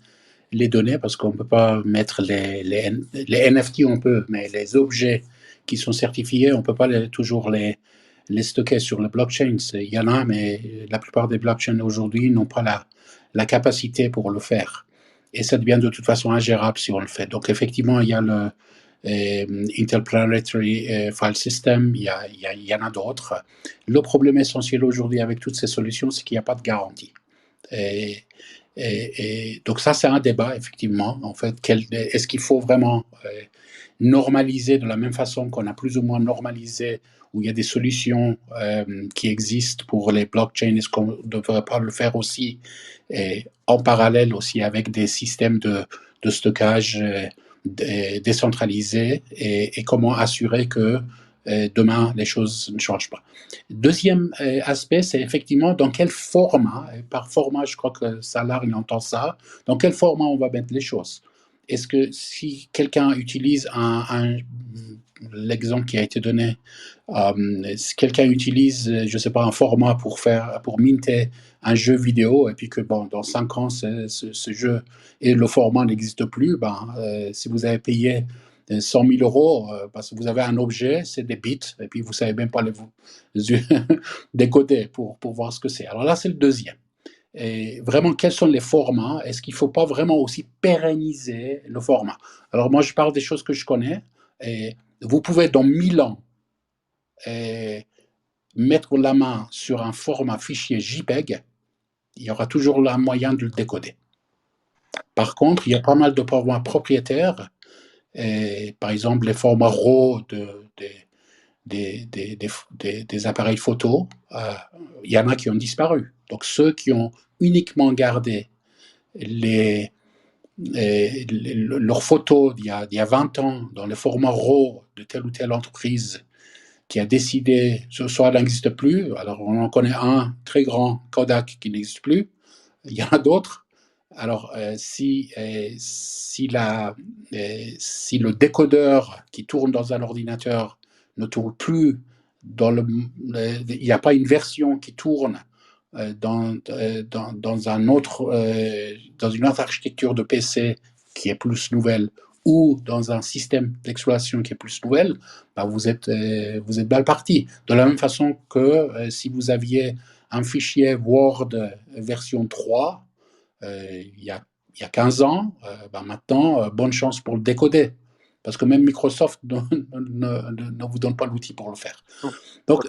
les données, parce qu'on ne peut pas mettre les NFT, on peut, mais les objets qui sont certifiés, on ne peut pas toujours les stocker sur le blockchain. Il y en a, mais la plupart des blockchains aujourd'hui n'ont pas la capacité pour le faire. Et ça devient de toute façon ingérable si on le fait. Donc effectivement, il y a le Interplanetary File System, il y en a d'autres. Le problème essentiel aujourd'hui avec toutes ces solutions, c'est qu'il n'y a pas de garantie. Et donc ça, c'est un débat, effectivement. En fait, est-ce qu'il faut vraiment normaliser de la même façon qu'on a plus ou moins normalisé, où il y a des solutions qui existent pour les blockchains, est-ce qu'on ne devrait pas le faire aussi en parallèle aussi avec des systèmes de stockage décentralisés et comment assurer que demain, les choses ne changent pas. Deuxième aspect, c'est effectivement dans quel format, et par format, je crois que Salar, il entend ça, dans quel format on va mettre les choses. Est-ce que si quelqu'un utilise l'exemple qui a été donné, si quelqu'un utilise, je ne sais pas, un format pour minter un jeu vidéo, et puis que bon, dans 5 ans, ce jeu et le format n'existe plus, si vous avez payé 100 000 euros parce que vous avez un objet, c'est des bits, et puis vous ne savez même pas les décoder pour voir ce que c'est. Alors là, c'est le deuxième. Et vraiment, quels sont les formats? Est-ce qu'il ne faut pas vraiment aussi pérenniser le format? Alors moi, je parle des choses que je connais. Et vous pouvez, dans 1000 ans, mettre la main sur un format fichier JPEG, il y aura toujours un moyen de le décoder. Par contre, il y a pas mal de formats propriétaires, par exemple les formats RAW des appareils photo, il y en a qui ont disparu. Donc ceux qui ont uniquement gardé leurs photos d'il y a 20 ans dans le format RAW de telle ou telle entreprise qui a décidé, soit n'existe plus, alors on en connaît un très grand, Kodak, qui n'existe plus, il y en a d'autres. Alors, si le décodeur qui tourne dans un ordinateur ne tourne plus il n'y a pas une version qui tourne dans une autre architecture de PC qui est plus nouvelle, ou dans un système d'exploitation qui est plus nouvelle, bah vous êtes mal parti. De la même façon que si vous aviez un fichier Word version 3, il y a 15 ans, maintenant, bonne chance pour le décoder. Parce que même Microsoft ne vous donne pas l'outil pour le faire. Donc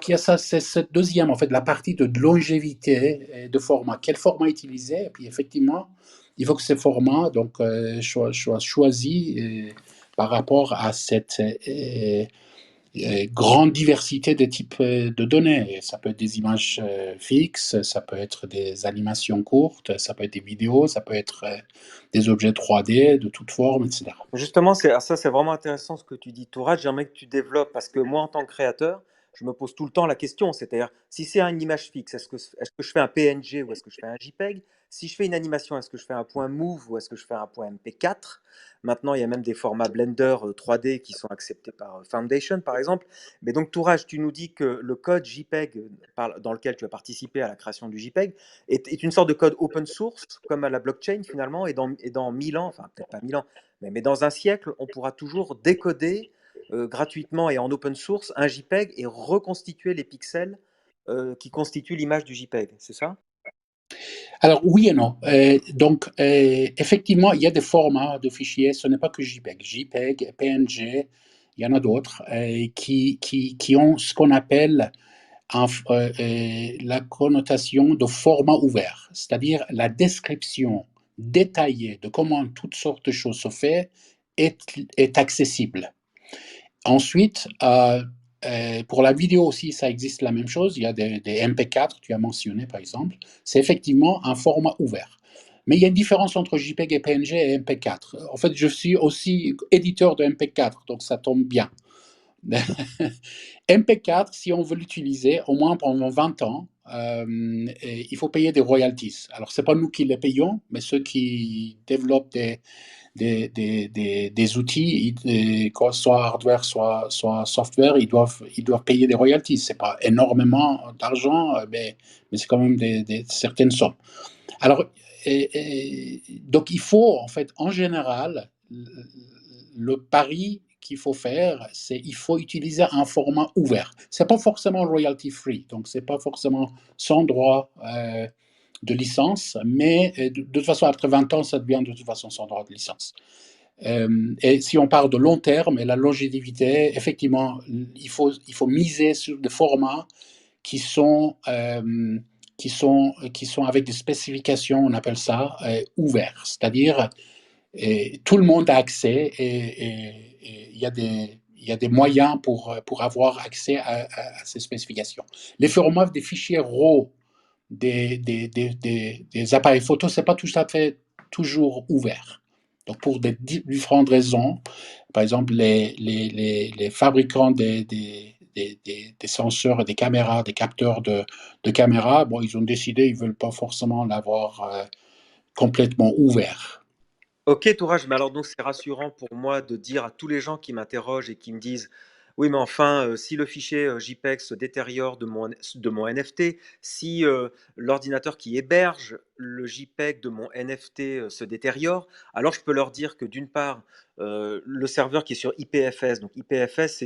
il y a ça, c'est cette deuxième, en fait, la partie de longévité de format. Quel format utiliser? Et puis effectivement, il faut que ces formats soient choisis par rapport à cette grande diversité de types de données. Ça peut être des images fixes, ça peut être des animations courtes, ça peut être des vidéos, ça peut être des objets 3D de toute forme, etc. Justement, ça c'est vraiment intéressant ce que tu dis, Touraj. J'aimerais que tu développes parce que moi, en tant que créateur, je me pose tout le temps la question. C'est-à-dire, si c'est une image fixe, est-ce que je fais un PNG ou est-ce que je fais un JPEG? Si je fais une animation, est-ce que je fais un point Move ou est-ce que je fais un point MP4? Maintenant, il y a même des formats Blender 3D qui sont acceptés par Foundation, par exemple. Mais donc, Touraj, tu nous dis que le code JPEG dans lequel tu as participé à la création du JPEG est une sorte de code open source, comme à la blockchain finalement, et dans 1000 ans, enfin peut-être pas 1000 ans, mais dans un siècle, on pourra toujours décoder gratuitement et en open source un JPEG et reconstituer les pixels qui constituent l'image du JPEG, c'est ça? Alors oui et non. Effectivement, il y a des formats de fichiers, ce n'est pas que JPEG. JPEG, PNG, il y en a d'autres qui ont ce qu'on appelle la connotation de format ouvert, c'est-à-dire la description détaillée de comment toutes sortes de choses se font est accessible. Ensuite, pour la vidéo aussi, ça existe la même chose. Il y a des MP4, tu as mentionné par exemple. C'est effectivement un format ouvert. Mais il y a une différence entre JPEG et PNG et MP4. En fait, je suis aussi éditeur de MP4, donc ça tombe bien. MP4, si on veut l'utiliser, au moins pendant 20 ans, il faut payer des royalties. Alors, ce n'est pas nous qui les payons, mais ceux qui développent des outils, soit hardware, soit software, ils doivent payer des royalties. Ce n'est pas énormément d'argent, mais c'est quand même certaines sommes. Alors, donc il faut, en fait, en général, le pari qu'il faut faire, c'est il faut utiliser un format ouvert. C'est pas forcément royalty free, donc c'est pas forcément sans droit de licence, mais de toute façon, après 20 ans, ça devient de toute façon sans droit de licence. Et si on parle de long terme et la longévité, effectivement, il faut miser sur des formats qui sont avec des spécifications, on appelle ça ouverts, c'est-à-dire tout le monde a accès et il y a des moyens pour avoir accès à ces spécifications. Les formats des fichiers RAW des appareils photo, c'est pas tout à fait toujours ouvert. Donc pour des différentes raisons, par exemple les fabricants des senseurs et des caméras, des capteurs de caméras, bon, ils ont décidé, ils veulent pas forcément l'avoir complètement ouvert. Ok, Touraj, mais alors donc c'est rassurant pour moi de dire à tous les gens qui m'interrogent et qui me disent Oui, mais enfin, si le fichier, JPEG se détériore de mon NFT, si, l'ordinateur qui héberge le JPEG de mon NFT, se détériore, alors je peux leur dire que d'une part, le serveur qui est sur IPFS, donc IPFS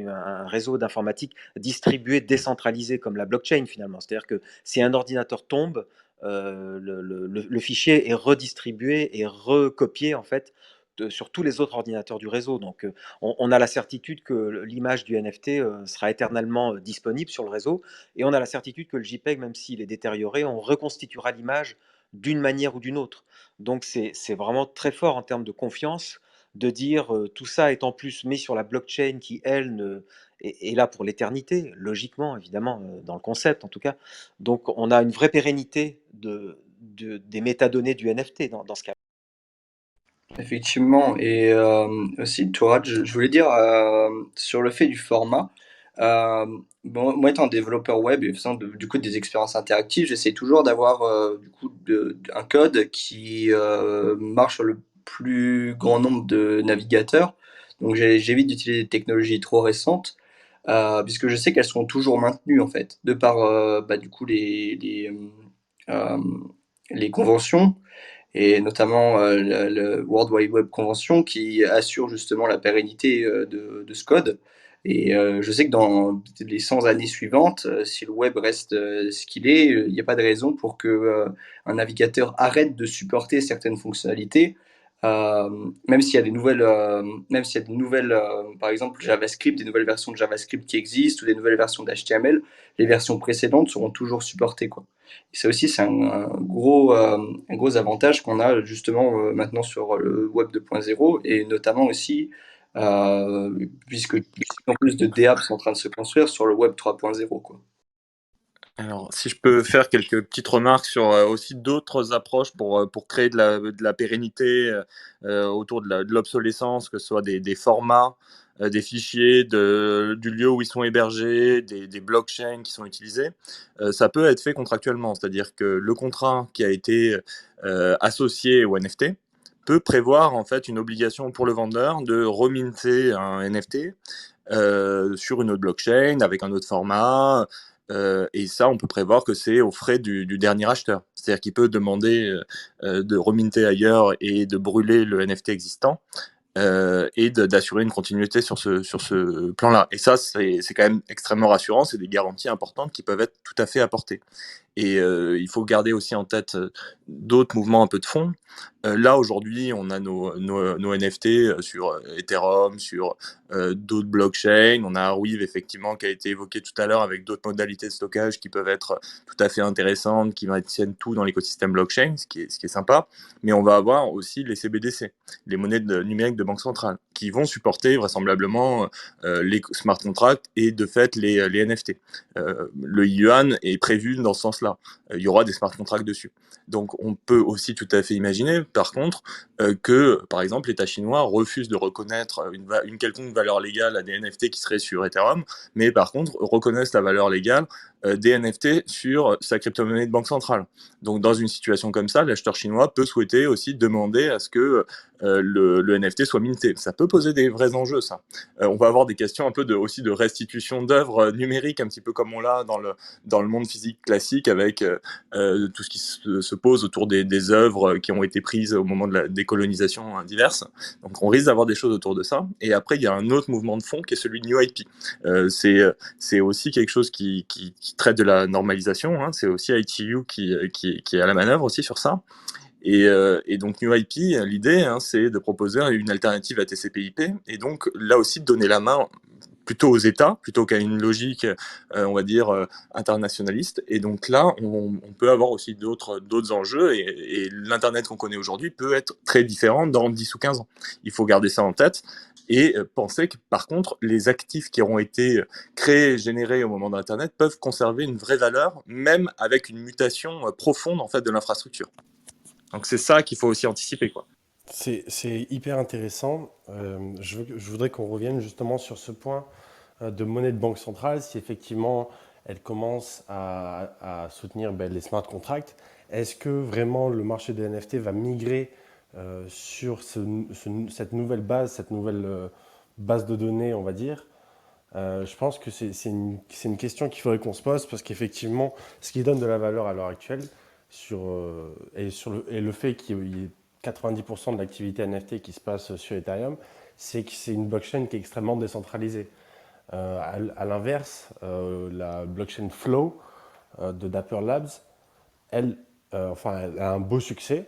un réseau d'informatique distribué, décentralisé comme la blockchain finalement. C'est-à-dire que si un ordinateur tombe, le fichier est redistribué et recopié en fait sur tous les autres ordinateurs du réseau. Donc on a la certitude que l'image du NFT sera éternellement disponible sur le réseau, et on a la certitude que le JPEG, même s'il est détérioré, on reconstituera l'image d'une manière ou d'une autre. Donc c'est vraiment très fort en termes de confiance de dire tout ça est en plus mis sur la blockchain qui, elle, est là pour l'éternité, logiquement, évidemment, dans le concept en tout cas. Donc on a une vraie pérennité des métadonnées du NFT dans ce cas. Effectivement, et aussi, Tourad, je voulais dire sur le fait du format. Bon, moi, étant développeur web et faisant du coup des expériences interactives, j'essaie toujours d'avoir du coup un code qui marche sur le plus grand nombre de navigateurs. Donc j'évite d'utiliser des technologies trop récentes, puisque je sais qu'elles seront toujours maintenues en fait, de par bah, du coup euh, les conventions et notamment le World Wide Web Convention qui assure justement la pérennité de ce code. Et je sais que dans les 100 années suivantes, si le web reste ce qu'il est, il n'y a pas de raison pour que un navigateur arrête de supporter certaines fonctionnalités, euh, même s'il y a des nouvelles, par exemple JavaScript, des nouvelles versions de JavaScript qui existent ou des nouvelles versions d'HTML, les versions précédentes seront toujours supportées, quoi. Et ça aussi, c'est un gros avantage qu'on a justement maintenant sur le Web 2.0 et notamment aussi puisque de plus en plus de dApps sont en train de se construire sur le Web 3.0, quoi. Alors, si je peux faire quelques petites remarques sur aussi d'autres approches pour créer de la pérennité autour de l'obsolescence, que ce soit des formats, des fichiers, du lieu où ils sont hébergés, des blockchains qui sont utilisés, ça peut être fait contractuellement. C'est-à-dire que le contrat qui a été associé au NFT peut prévoir en fait une obligation pour le vendeur de reminter un NFT sur une autre blockchain avec un autre format. Et ça, on peut prévoir que c'est aux frais du dernier acheteur. C'est-à-dire qu'il peut demander de reminter ailleurs et de brûler le NFT existant et d'assurer une continuité sur ce plan-là. Et ça, c'est quand même extrêmement rassurant. C'est des garanties importantes qui peuvent être tout à fait apportées. Et il faut garder aussi en tête d'autres mouvements un peu de fond. Là, aujourd'hui, on a nos NFT sur Ethereum, sur d'autres blockchains. On a Arweave, effectivement, qui a été évoqué tout à l'heure, avec d'autres modalités de stockage qui peuvent être tout à fait intéressantes, qui maintiennent tout dans l'écosystème blockchain, ce qui est sympa. Mais on va avoir aussi les CBDC, les monnaies numériques de banque centrale, qui vont supporter vraisemblablement les smart contracts et de fait les NFT. Le yuan est prévu dans ce sens-là. Il y aura des smart contracts dessus. Donc on peut aussi tout à fait imaginer, par contre, que, par exemple, l'État chinois refuse de reconnaître une quelconque valeur légale à des NFT qui seraient sur Ethereum, mais par contre reconnaissent la valeur légale des NFT sur sa crypto-monnaie de banque centrale. Donc dans une situation comme ça, l'acheteur chinois peut souhaiter aussi demander à ce que le NFT soit minté. Ça peut poser des vrais enjeux, ça. On va avoir des questions un peu aussi de restitution d'œuvres numériques, un petit peu comme on l'a dans le monde physique classique, avec tout ce qui se pose autour des œuvres qui ont été prises au moment de la décolonisation diverses. Donc on risque d'avoir des choses autour de ça. Et après, il y a un autre mouvement de fond qui est celui de New IP. C'est aussi quelque chose qui traite de la normalisation. Hein. C'est aussi ITU qui est à la manœuvre aussi sur ça. Et donc New IP, l'idée, hein, c'est de proposer une alternative à TCP/IP, et donc là aussi de donner la main plutôt aux États, plutôt qu'à une logique, on va dire, internationaliste. Et donc là, on peut avoir aussi d'autres enjeux, et l'Internet qu'on connaît aujourd'hui peut être très différent dans 10 ou 15 ans. Il faut garder ça en tête et penser que, par contre, les actifs qui auront été créés, générés au moment de l'Internet peuvent conserver une vraie valeur, même avec une mutation profonde en fait, de l'infrastructure. Donc c'est ça qu'il faut aussi anticiper, quoi. C'est hyper intéressant. Je voudrais qu'on revienne justement sur ce point de monnaie de banque centrale, si effectivement elle commence à soutenir les smart contracts. Est-ce que vraiment le marché des NFT va migrer sur cette nouvelle base de données, on va dire, Je pense que c'est une question qu'il faudrait qu'on se pose parce qu'effectivement, ce qui donne de la valeur à l'heure actuelle et le fait qu'il y ait 90% de l'activité NFT qui se passe sur Ethereum, c'est que c'est une blockchain qui est extrêmement décentralisée. À l'inverse, la blockchain Flow de Dapper Labs, elle, elle a un beau succès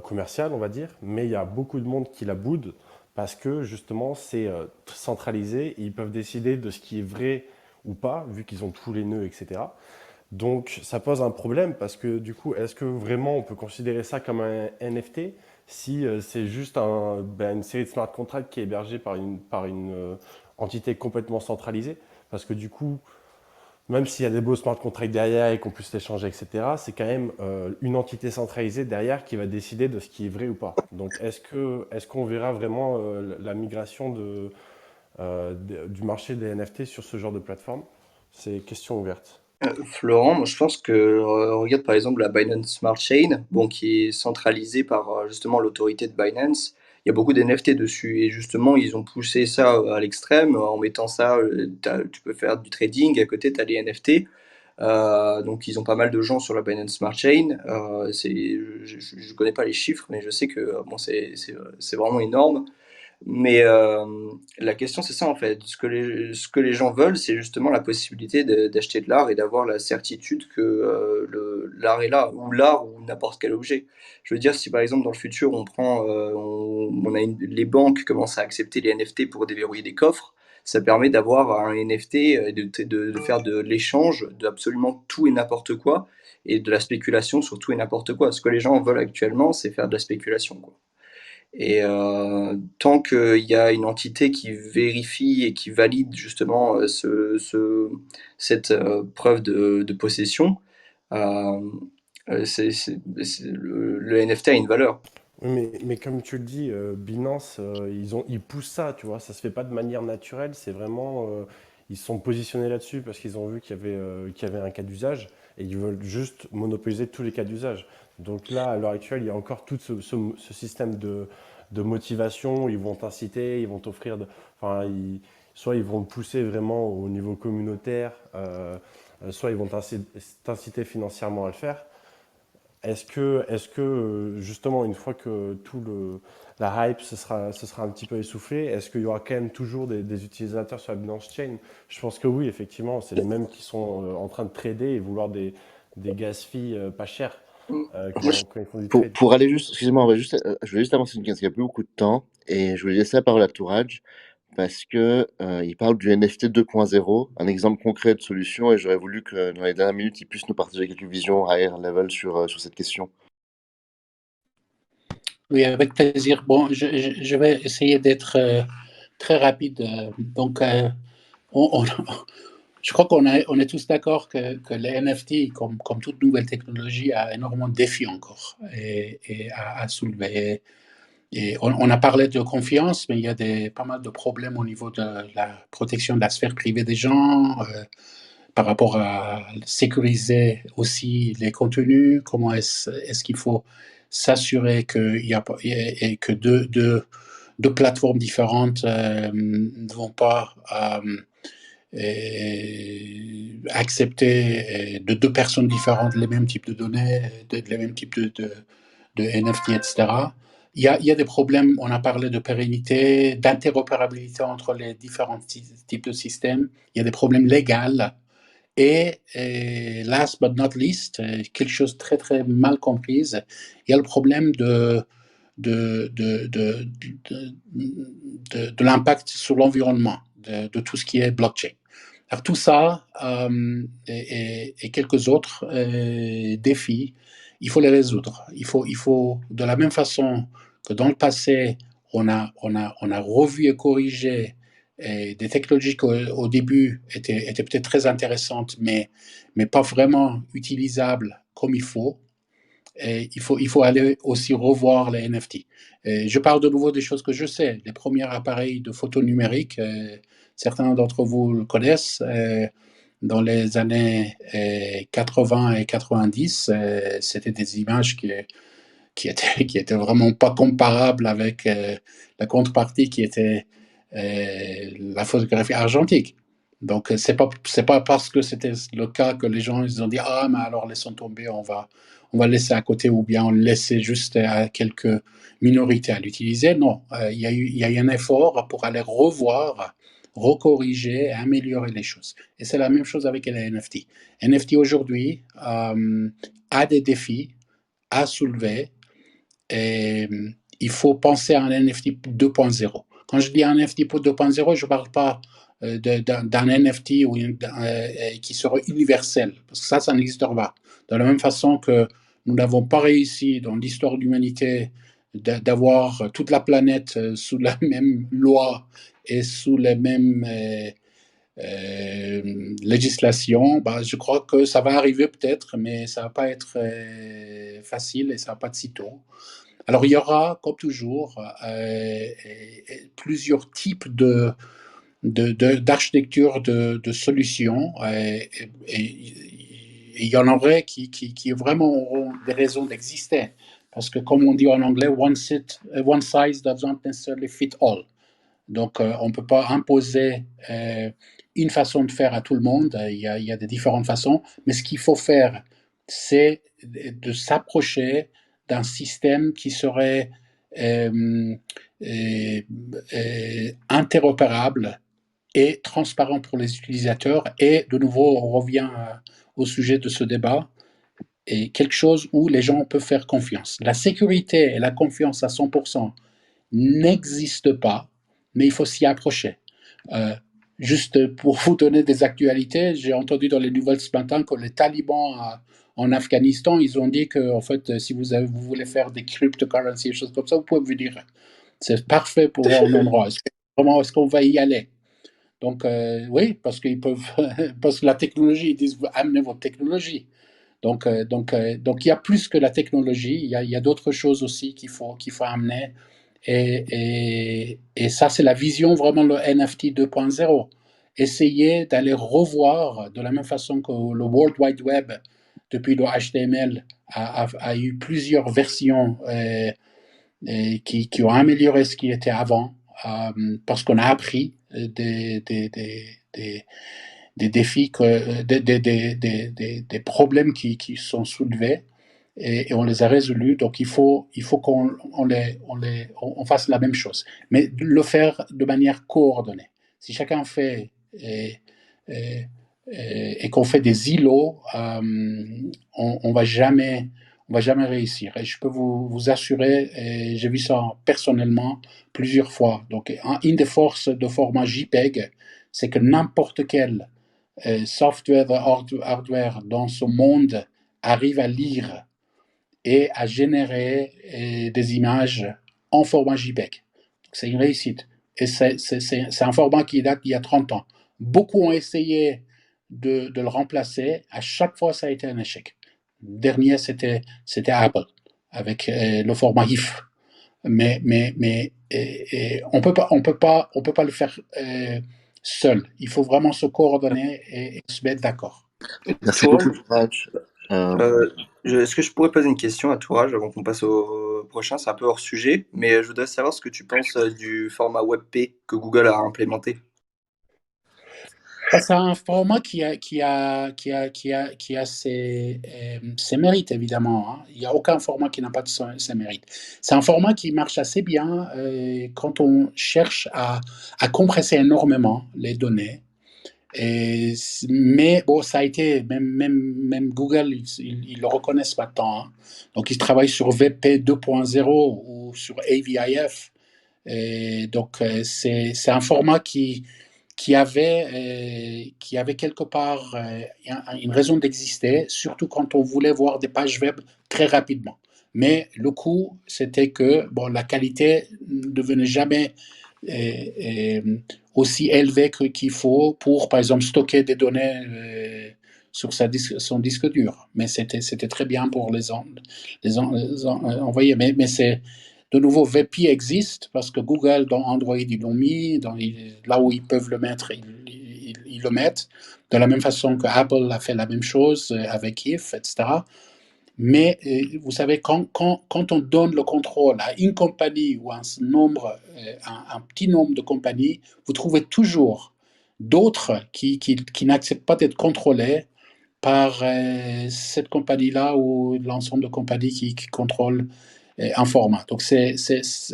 commercial, on va dire, mais il y a beaucoup de monde qui la boude parce que justement c'est centralisé et ils peuvent décider de ce qui est vrai ou pas, vu qu'ils ont tous les nœuds, etc. Donc ça pose un problème parce que du coup, est-ce que vraiment on peut considérer ça comme un NFT si c'est juste une série de smart contracts qui est hébergée par une entité complètement centralisée? Parce que du coup, même s'il y a des beaux smart contracts derrière et qu'on puisse l'échanger, etc., c'est quand même une entité centralisée derrière qui va décider de ce qui est vrai ou pas. Donc est-ce qu'on verra vraiment la migration du marché des NFT sur ce genre de plateforme? C'est question ouverte. Florent, moi je pense que regarde par exemple la Binance Smart Chain, bon, qui est centralisée par justement l'autorité de Binance. Il y a beaucoup d'NFT dessus et justement ils ont poussé ça à l'extrême en mettant ça, tu peux faire du trading, à côté tu as les NFT. Donc ils ont pas mal de gens sur la Binance Smart Chain. Je connais pas les chiffres, mais je sais que bon, c'est vraiment énorme. Mais la question, c'est ça en fait. Ce que les gens veulent, c'est justement la possibilité d'acheter de l'art et d'avoir la certitude que l'art est là, ou l'art, ou n'importe quel objet. Je veux dire, si par exemple dans le futur, les banques commencent à accepter les NFT pour déverrouiller des coffres, ça permet d'avoir un NFT, de faire de l'échange de absolument tout et n'importe quoi, et de la spéculation sur tout et n'importe quoi. Ce que les gens veulent actuellement, c'est faire de la spéculation, quoi. Et tant qu'il y a une entité qui vérifie et qui valide justement cette preuve de possession, euh, le NFT a une valeur. Oui, mais comme tu le dis, Binance, ils poussent ça, tu vois, ça se fait pas de manière naturelle, c'est vraiment, ils se sont positionnés là-dessus parce qu'ils ont vu qu'il y avait un cas d'usage et ils veulent juste monopoliser tous les cas d'usage. Donc là, à l'heure actuelle, il y a encore tout ce système de motivation, ils vont t'inciter, ils vont t'offrir, soit ils vont te pousser vraiment au niveau communautaire, soit ils vont t'inciter financièrement à le faire. Est-ce que justement, une fois que la hype se sera un petit peu essoufflée, est-ce qu'il y aura quand même toujours des utilisateurs sur la Binance Chain? Je pense que oui, effectivement, c'est les mêmes qui sont en train de trader et vouloir des gas fees pas chers Moi, quand ils font du trade. Pour aller juste, excusez-moi, je voulais juste avancer une question, parce qu'il n'y a plus beaucoup de temps, et je voulais laisser la parole à Touraj, parce que il parle du NFT 2.0, un exemple concret de solution, et j'aurais voulu que dans les dernières minutes, il puisse nous partager quelques visions higher level sur cette question. Oui, avec plaisir. Bon, je vais essayer d'être très rapide. Donc, je crois qu'on est tous d'accord que les NFT, comme toute nouvelle technologie, a énormément de défis encore et à soulever. Et on a parlé de confiance, mais il y a pas mal de problèmes au niveau de la protection de la sphère privée des gens, par rapport à sécuriser aussi les contenus. Comment est-ce qu'il faut s'assurer qu'il y a et que deux plateformes différentes ne vont pas accepter de deux personnes différentes les mêmes types de données, les mêmes types de NFT, etc. Il y a des problèmes, on a parlé de pérennité, d'interopérabilité entre les différents types de systèmes. Il y a des problèmes légaux. Et last but not least, quelque chose de très très mal comprise, il y a le problème de l'impact sur l'environnement, de tout ce qui est blockchain. Alors tout ça et quelques autres défis, il faut les résoudre. Il faut de la même façon que dans le passé, on a revu et corrigé des technologies qui au début étaient peut-être très intéressantes, mais pas vraiment utilisables comme il faut. Et il faut aller aussi revoir les NFT. Et je parle de nouveau des choses que je sais. Les premiers appareils de photo numérique, certains d'entre vous le connaissent. Dans les années 80 et 90, c'était des images qui étaient vraiment pas comparables avec la contrepartie qui était la photographie argentique. Donc, c'est pas parce que c'était le cas que les gens ils ont dit ah mais alors laissons tomber, on va laisser à côté ou bien on le laisser juste à quelques minorités à l'utiliser. Non, il y a eu un effort pour aller revoir, recorriger, améliorer les choses. Et c'est la même chose avec les NFT. NFT aujourd'hui a des défis à soulever et il faut penser à un NFT 2.0. Quand je dis un NFT 2.0, je ne parle pas d'un NFT qui serait universel, parce que ça n'existe pas. De la même façon que nous n'avons pas réussi dans l'histoire de l'humanité d'avoir toute la planète sous la même loi et sous les mêmes législations, bah, je crois que ça va arriver peut-être, mais ça ne va pas être facile et ça ne va pas être si tôt. Alors, il y aura, comme toujours, plusieurs types d'architecture de solutions et il y en aurait qui vraiment auront des raisons d'exister. Parce que, comme on dit en anglais, one size doesn't necessarily fit all. Donc, on ne peut pas imposer une façon de faire à tout le monde. Il y a des différentes façons. Mais ce qu'il faut faire, c'est de s'approcher d'un système qui serait interopérable et transparent pour les utilisateurs. Et de nouveau, on revient au sujet de ce débat, et quelque chose où les gens peuvent faire confiance. La sécurité et la confiance à 100% n'existent pas, mais il faut s'y approcher. Juste pour vous donner des actualités, j'ai entendu dans les nouvelles ce matin que les talibans en Afghanistan, ils ont dit que en fait, si vous voulez faire des cryptocurrencies et choses comme ça, vous pouvez venir. C'est parfait pour un endroit. Est-ce qu'on va y aller? Donc, oui, parce qu'ils peuvent, parce que la technologie, ils disent, amenez votre technologie. Donc, il y a plus que la technologie, il y a d'autres choses aussi qu'il faut amener. Et ça, c'est la vision vraiment le NFT 2.0. Essayer d'aller revoir de la même façon que le World Wide Web, depuis le HTML, a eu plusieurs versions qui ont amélioré ce qui était avant, parce qu'on a appris des défis, des problèmes qui sont soulevés et on les a résolus. Donc il faut qu'on on fasse la même chose, mais le faire de manière coordonnée. Si chacun fait et qu'on fait des îlots, on va jamais réussir. Et je peux vous assurer, et j'ai vu ça personnellement plusieurs fois. Donc, une des forces de format JPEG, c'est que n'importe quel software, hardware dans ce monde arrive à lire et à générer des images en format JPEG. C'est une réussite. Et c'est un format qui date d'il y a 30 ans. Beaucoup ont essayé de le remplacer. À chaque fois, ça a été un échec. Le dernier, c'était Apple, avec le format IF. Mais on peut pas le faire seul. Il faut vraiment se coordonner et se mettre d'accord. Merci beaucoup, Raj. Est-ce que je pourrais poser une question à Tourage avant qu'on passe au prochain? C'est un peu hors sujet, mais je voudrais savoir ce que tu penses du format WebP que Google a implémenté. C'est un format qui a ses mérites, évidemment, hein. Il n'y a aucun format qui n'a pas de ses mérites. C'est un format qui marche assez bien quand on cherche à compresser énormément les données. Mais bon, ça a été, même Google, ils le reconnaissent pas tant, hein. Donc, ils travaillent sur WebP 2.0 ou sur AVIF. Et donc, c'est un format qui avait quelque part une raison d'exister, surtout quand on voulait voir des pages web très rapidement. Mais le coût, c'était que bon, la qualité ne devenait jamais aussi élevée qu'il faut pour, par exemple, stocker des données sur son disque dur. Mais c'était très bien pour les envoyer. Mais c'est de nouveau, VP existe parce que Google, dans Android, ils l'ont mis. Là où ils peuvent le mettre, ils le mettent. De la même façon que Apple a fait la même chose avec IF, etc. Mais vous savez, quand on donne le contrôle à une compagnie ou un petit nombre de compagnies, vous trouvez toujours d'autres qui n'acceptent pas d'être contrôlés par cette compagnie-là ou l'ensemble de compagnies qui contrôlent un format. Donc,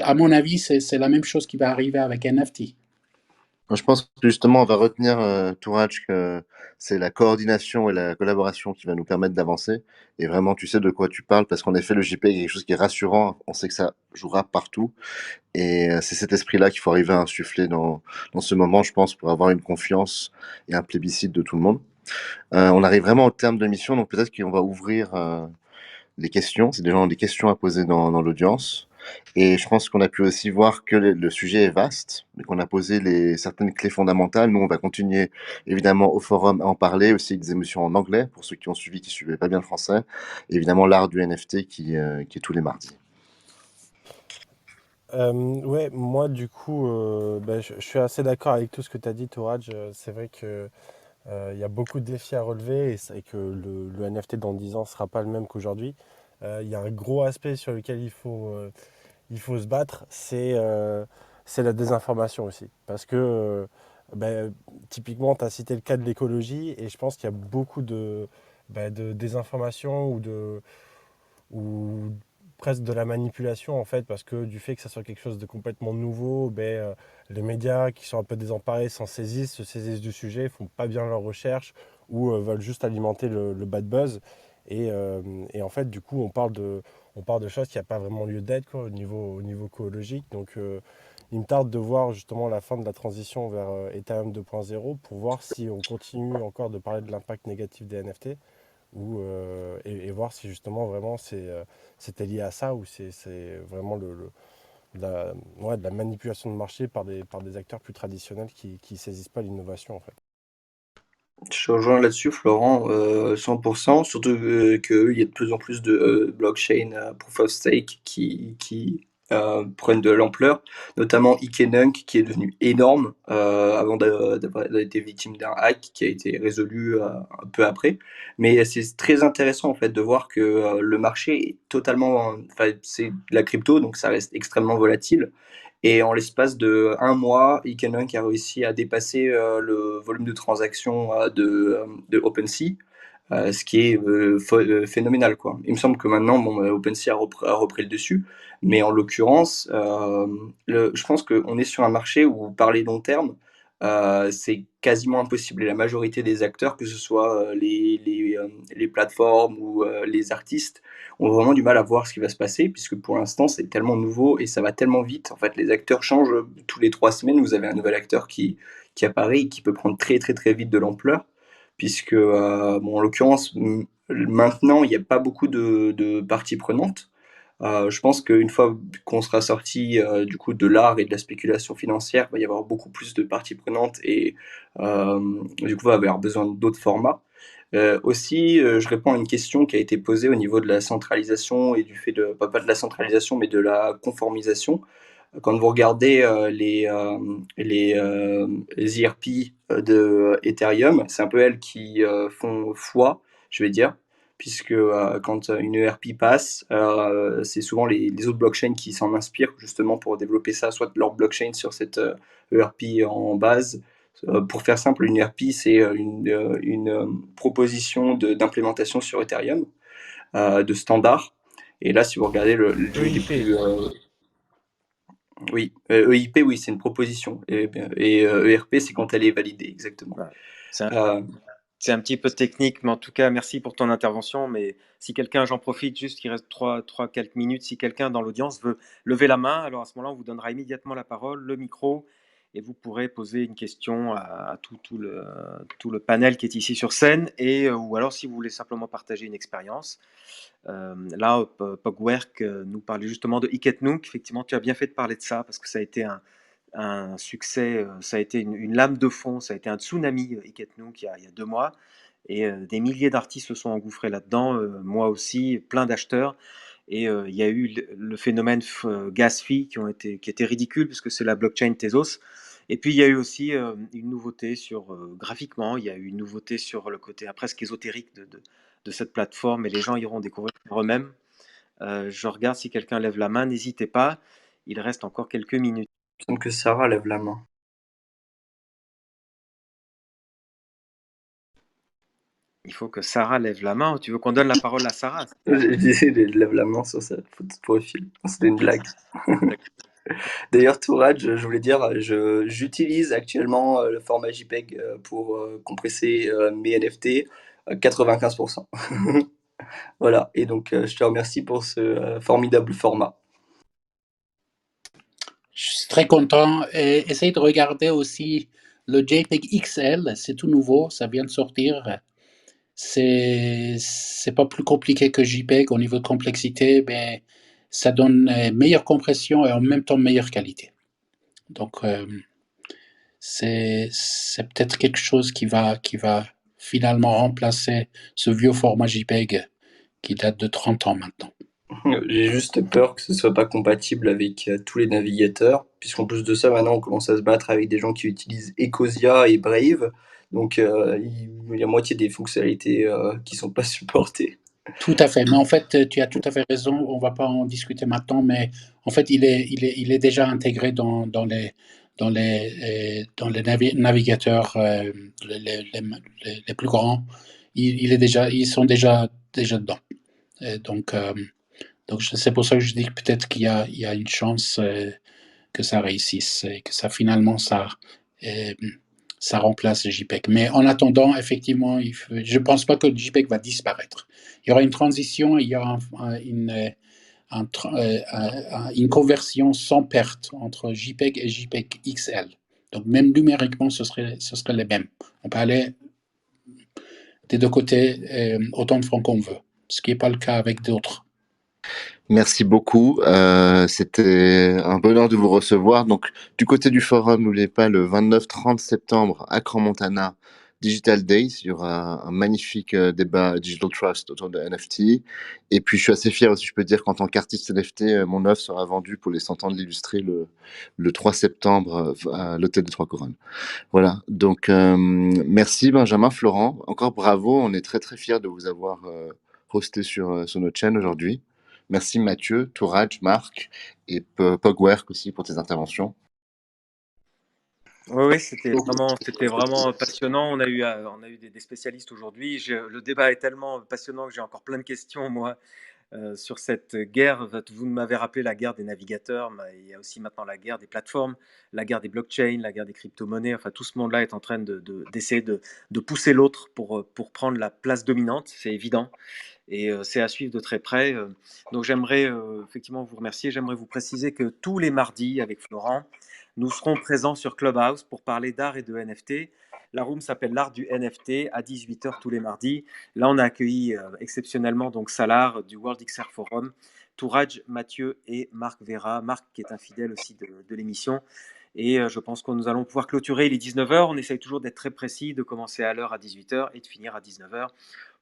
à mon avis, c'est la même chose qui va arriver avec NFT. Moi, je pense que justement, on va retenir, Touraj, que c'est la coordination et la collaboration qui va nous permettre d'avancer. Et vraiment, tu sais de quoi tu parles, parce qu'en effet, le JPEG est quelque chose qui est rassurant. On sait que ça jouera partout. Et c'est cet esprit-là qu'il faut arriver à insuffler dans ce moment, je pense, pour avoir une confiance et un plébiscite de tout le monde. On arrive vraiment au terme de l'émission, donc peut-être qu'on va ouvrir les questions. C'est des gens ont des questions à poser dans l'audience. Et je pense qu'on a pu aussi voir que le sujet est vaste, mais qu'on a posé certaines clés fondamentales. Nous, on va continuer évidemment au forum à en parler, aussi avec des émissions en anglais, pour ceux qui ont suivi, qui suivaient pas bien le français. Et évidemment, l'art du NFT qui est tous les mardis. Ouais, moi du coup, je suis assez d'accord avec tout ce que tu as dit, Touraj. C'est vrai que il y a beaucoup de défis à relever et que le NFT dans 10 ans ne sera pas le même qu'aujourd'hui. Il y a un gros aspect sur lequel il faut se battre, c'est la désinformation aussi. Parce que typiquement, tu as cité le cas de l'écologie et je pense qu'il y a beaucoup de désinformation ou presque de la manipulation en fait, parce que du fait que ça soit quelque chose de complètement nouveau, les médias qui sont un peu désemparés s'en saisissent, se saisissent du sujet, font pas bien leurs recherches ou veulent juste alimenter le bad buzz. Et en fait, du coup, on parle de choses qui n'ont pas vraiment lieu d'être quoi, au niveau écologique. Donc, il me tarde de voir justement la fin de la transition vers Ethereum 2.0 pour voir si on continue encore de parler de l'impact négatif des NFT et voir si justement vraiment c'était lié à ça ou c'est vraiment de la manipulation de marché par des acteurs plus traditionnels qui ne saisissent pas l'innovation en fait. Je te rejoins là-dessus, Florent, 100%. Surtout qu'il y a de plus en plus de blockchain proof of stake qui prennent de l'ampleur, notamment Ikenunk qui est devenu énorme avant d'avoir été victime d'un hack qui a été résolu un peu après. Mais c'est très intéressant en fait de voir que le marché est totalement, enfin c'est de la crypto donc ça reste extrêmement volatile. Et en l'espace de un mois, Ikebank a réussi à dépasser le volume de transactions de OpenSea, ce qui est phénoménal, quoi. Il me semble que maintenant, bon, OpenSea a repris le dessus, mais en l'occurrence, je pense qu'on est sur un marché où parler long terme, c'est quasiment impossible. Et la majorité des acteurs, que ce soit les plateformes ou les artistes, ont vraiment du mal à voir ce qui va se passer, puisque pour l'instant, c'est tellement nouveau et ça va tellement vite. En fait, les acteurs changent tous les 3 semaines. Vous avez un nouvel acteur qui apparaît et qui peut prendre très très très vite de l'ampleur, puisque, bon, en l'occurrence, maintenant, il n'y a pas beaucoup de parties prenantes. Je pense qu'une fois qu'on sera sorti du coup de l'art et de la spéculation financière, il va y avoir beaucoup plus de parties prenantes et du coup, on va avoir besoin d'autres formats. Aussi, je réponds à une question qui a été posée au niveau de la centralisation et du fait de, pas de la centralisation, mais de la conformisation. Quand vous regardez les IRP de Ethereum, c'est un peu elles qui font foi, je vais dire, puisque quand une ERP passe, c'est souvent les autres blockchains qui s'en inspirent justement pour développer ça, soit leur blockchain sur cette ERP en base. Pour faire simple, une ERP, c'est une proposition d'implémentation sur Ethereum, de standard. Et là, si vous regardez les EIP. plus oui, EIP, oui, c'est une proposition. Et ERP, c'est quand elle est validée, exactement. Ouais. C'est un, Euh, c'est un petit peu technique, mais en tout cas, merci pour ton intervention. Mais si quelqu'un, j'en profite juste, il reste quelques minutes. Si quelqu'un dans l'audience veut lever la main, alors à ce moment-là, on vous donnera immédiatement la parole, le micro, et vous pourrez poser une question à tout le panel qui est ici sur scène. Ou alors, si vous voulez simplement partager une expérience. Là, Pogwerk nous parlait justement de Iketnunk. Effectivement, tu as bien fait de parler de ça parce que ça a été un succès, ça a été une lame de fond, ça a été un tsunami Iketnunk il y a 2 mois. Et des milliers d'artistes se sont engouffrés là-dedans, moi aussi, plein d'acheteurs. Et il y a eu le phénomène gas fee qui était ridicule puisque c'est la blockchain Tezos. Et puis il y a eu aussi une nouveauté sur graphiquement, il y a eu une nouveauté sur le côté presque ésotérique de cette plateforme et les gens iront découvrir par eux-mêmes. Je regarde si quelqu'un lève la main, n'hésitez pas, il reste encore quelques minutes. il me semble que Sarah lève la main. Il faut que Sarah lève la main. Tu veux qu'on donne la parole à Sarah? Je disais, il lève la main sur sa photo de profil. C'était une blague. D'ailleurs, Tourad, je voulais dire, j'utilise actuellement le format JPEG pour compresser mes NFT 95%. Voilà, et donc je te remercie pour ce formidable format. Je suis très content. Et essaye de regarder aussi le JPEG XL, c'est tout nouveau, ça vient de sortir. C'est pas plus compliqué que JPEG au niveau de complexité, mais ça donne meilleure compression et en même temps meilleure qualité. Donc c'est peut-être quelque chose qui va finalement remplacer ce vieux format JPEG qui date de 30 ans maintenant. J'ai juste peur que ce soit pas compatible avec tous les navigateurs, puisqu'en plus de ça, maintenant on commence à se battre avec des gens qui utilisent Ecosia et Brave, donc il y a moitié des fonctionnalités qui sont pas supportées. Tout à fait, mais en fait, tu as tout à fait raison, on va pas en discuter maintenant, mais en fait, il est déjà intégré dans les navigateurs les plus grands. Ils sont déjà dedans. Et donc c'est pour ça que je dis que peut-être qu'il y a une chance que ça réussisse et que ça finalement ça remplace le JPEG. Mais en attendant, effectivement, je ne pense pas que le JPEG va disparaître. Il y aura une transition, il y aura une conversion sans perte entre JPEG et JPEG XL. Donc même numériquement, ce serait les mêmes. On peut aller des deux côtés autant de fois qu'on veut, ce qui n'est pas le cas avec d'autres. Merci beaucoup. C'était un bonheur de vous recevoir. Donc, du côté du forum, n'oubliez pas, le 29-30 septembre à Crans-Montana, Digital Days, il y aura un magnifique débat Digital Trust autour de NFT. Et puis, je suis assez fier aussi, je peux dire qu'en tant qu'artiste NFT, mon œuvre sera vendue pour les 100 ans de l'Illustré le 3 septembre à l'Hôtel des Trois Couronnes. Voilà. Donc, merci Benjamin, Florent. Encore bravo. On est très, très fiers de vous avoir hosté sur notre chaîne aujourd'hui. Merci Mathieu, Touraj, Marc et Pogwerk aussi pour tes interventions. Oui, c'était vraiment passionnant. On a eu des spécialistes aujourd'hui. Le débat est tellement passionnant que j'ai encore plein de questions, moi, sur cette guerre. Vous m'avez rappelé la guerre des navigateurs, mais il y a aussi maintenant la guerre des plateformes, la guerre des blockchains, la guerre des crypto-monnaies. Enfin, tout ce monde-là est en train d'essayer de pousser l'autre pour prendre la place dominante, c'est évident. Et c'est à suivre de très près. Donc j'aimerais effectivement vous remercier. J'aimerais vous préciser que tous les mardis, avec Florent, nous serons présents sur Clubhouse pour parler d'art et de NFT. La room s'appelle l'art du NFT à 18h tous les mardis. Là, on a accueilli exceptionnellement donc Salar du World XR Forum, Touraj, Mathieu et Marc Vera. Marc qui est un fidèle aussi de l'émission. Et je pense que nous allons pouvoir clôturer. Il est 19h. On essaye toujours d'être très précis, de commencer à l'heure à 18h et de finir à 19h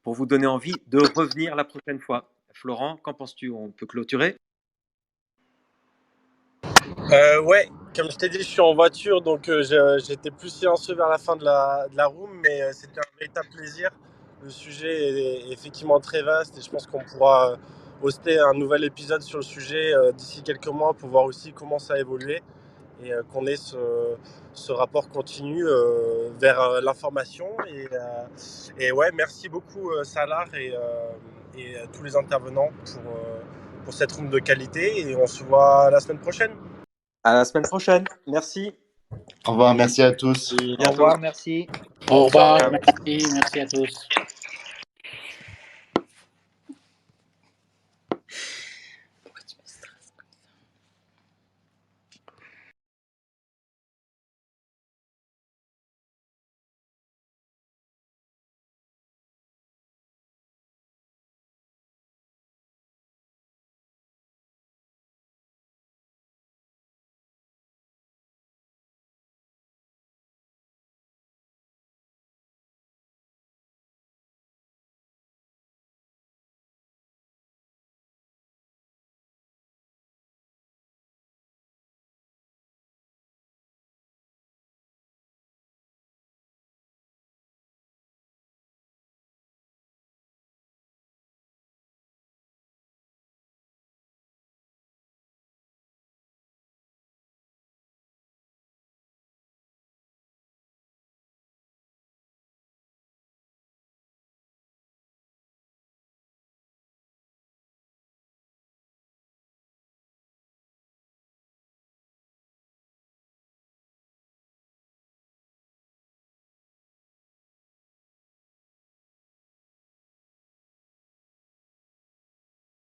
pour vous donner envie de revenir la prochaine fois. Florent, qu'en penses-tu? On peut clôturer? Ouais, comme je t'ai dit, je suis en voiture, donc j'étais plus silencieux vers la fin de la room, mais c'était un véritable plaisir. Le sujet est effectivement très vaste et je pense qu'on pourra hoster un nouvel épisode sur le sujet d'ici quelques mois pour voir aussi comment ça a évolué et qu'on ait ce rapport continu vers l'information. Et ouais, merci beaucoup Salar et tous les intervenants pour cette room de qualité et on se voit la semaine prochaine. À la semaine prochaine. Merci. Au revoir, merci à tous. Et Au revoir, merci. Au revoir, merci à tous.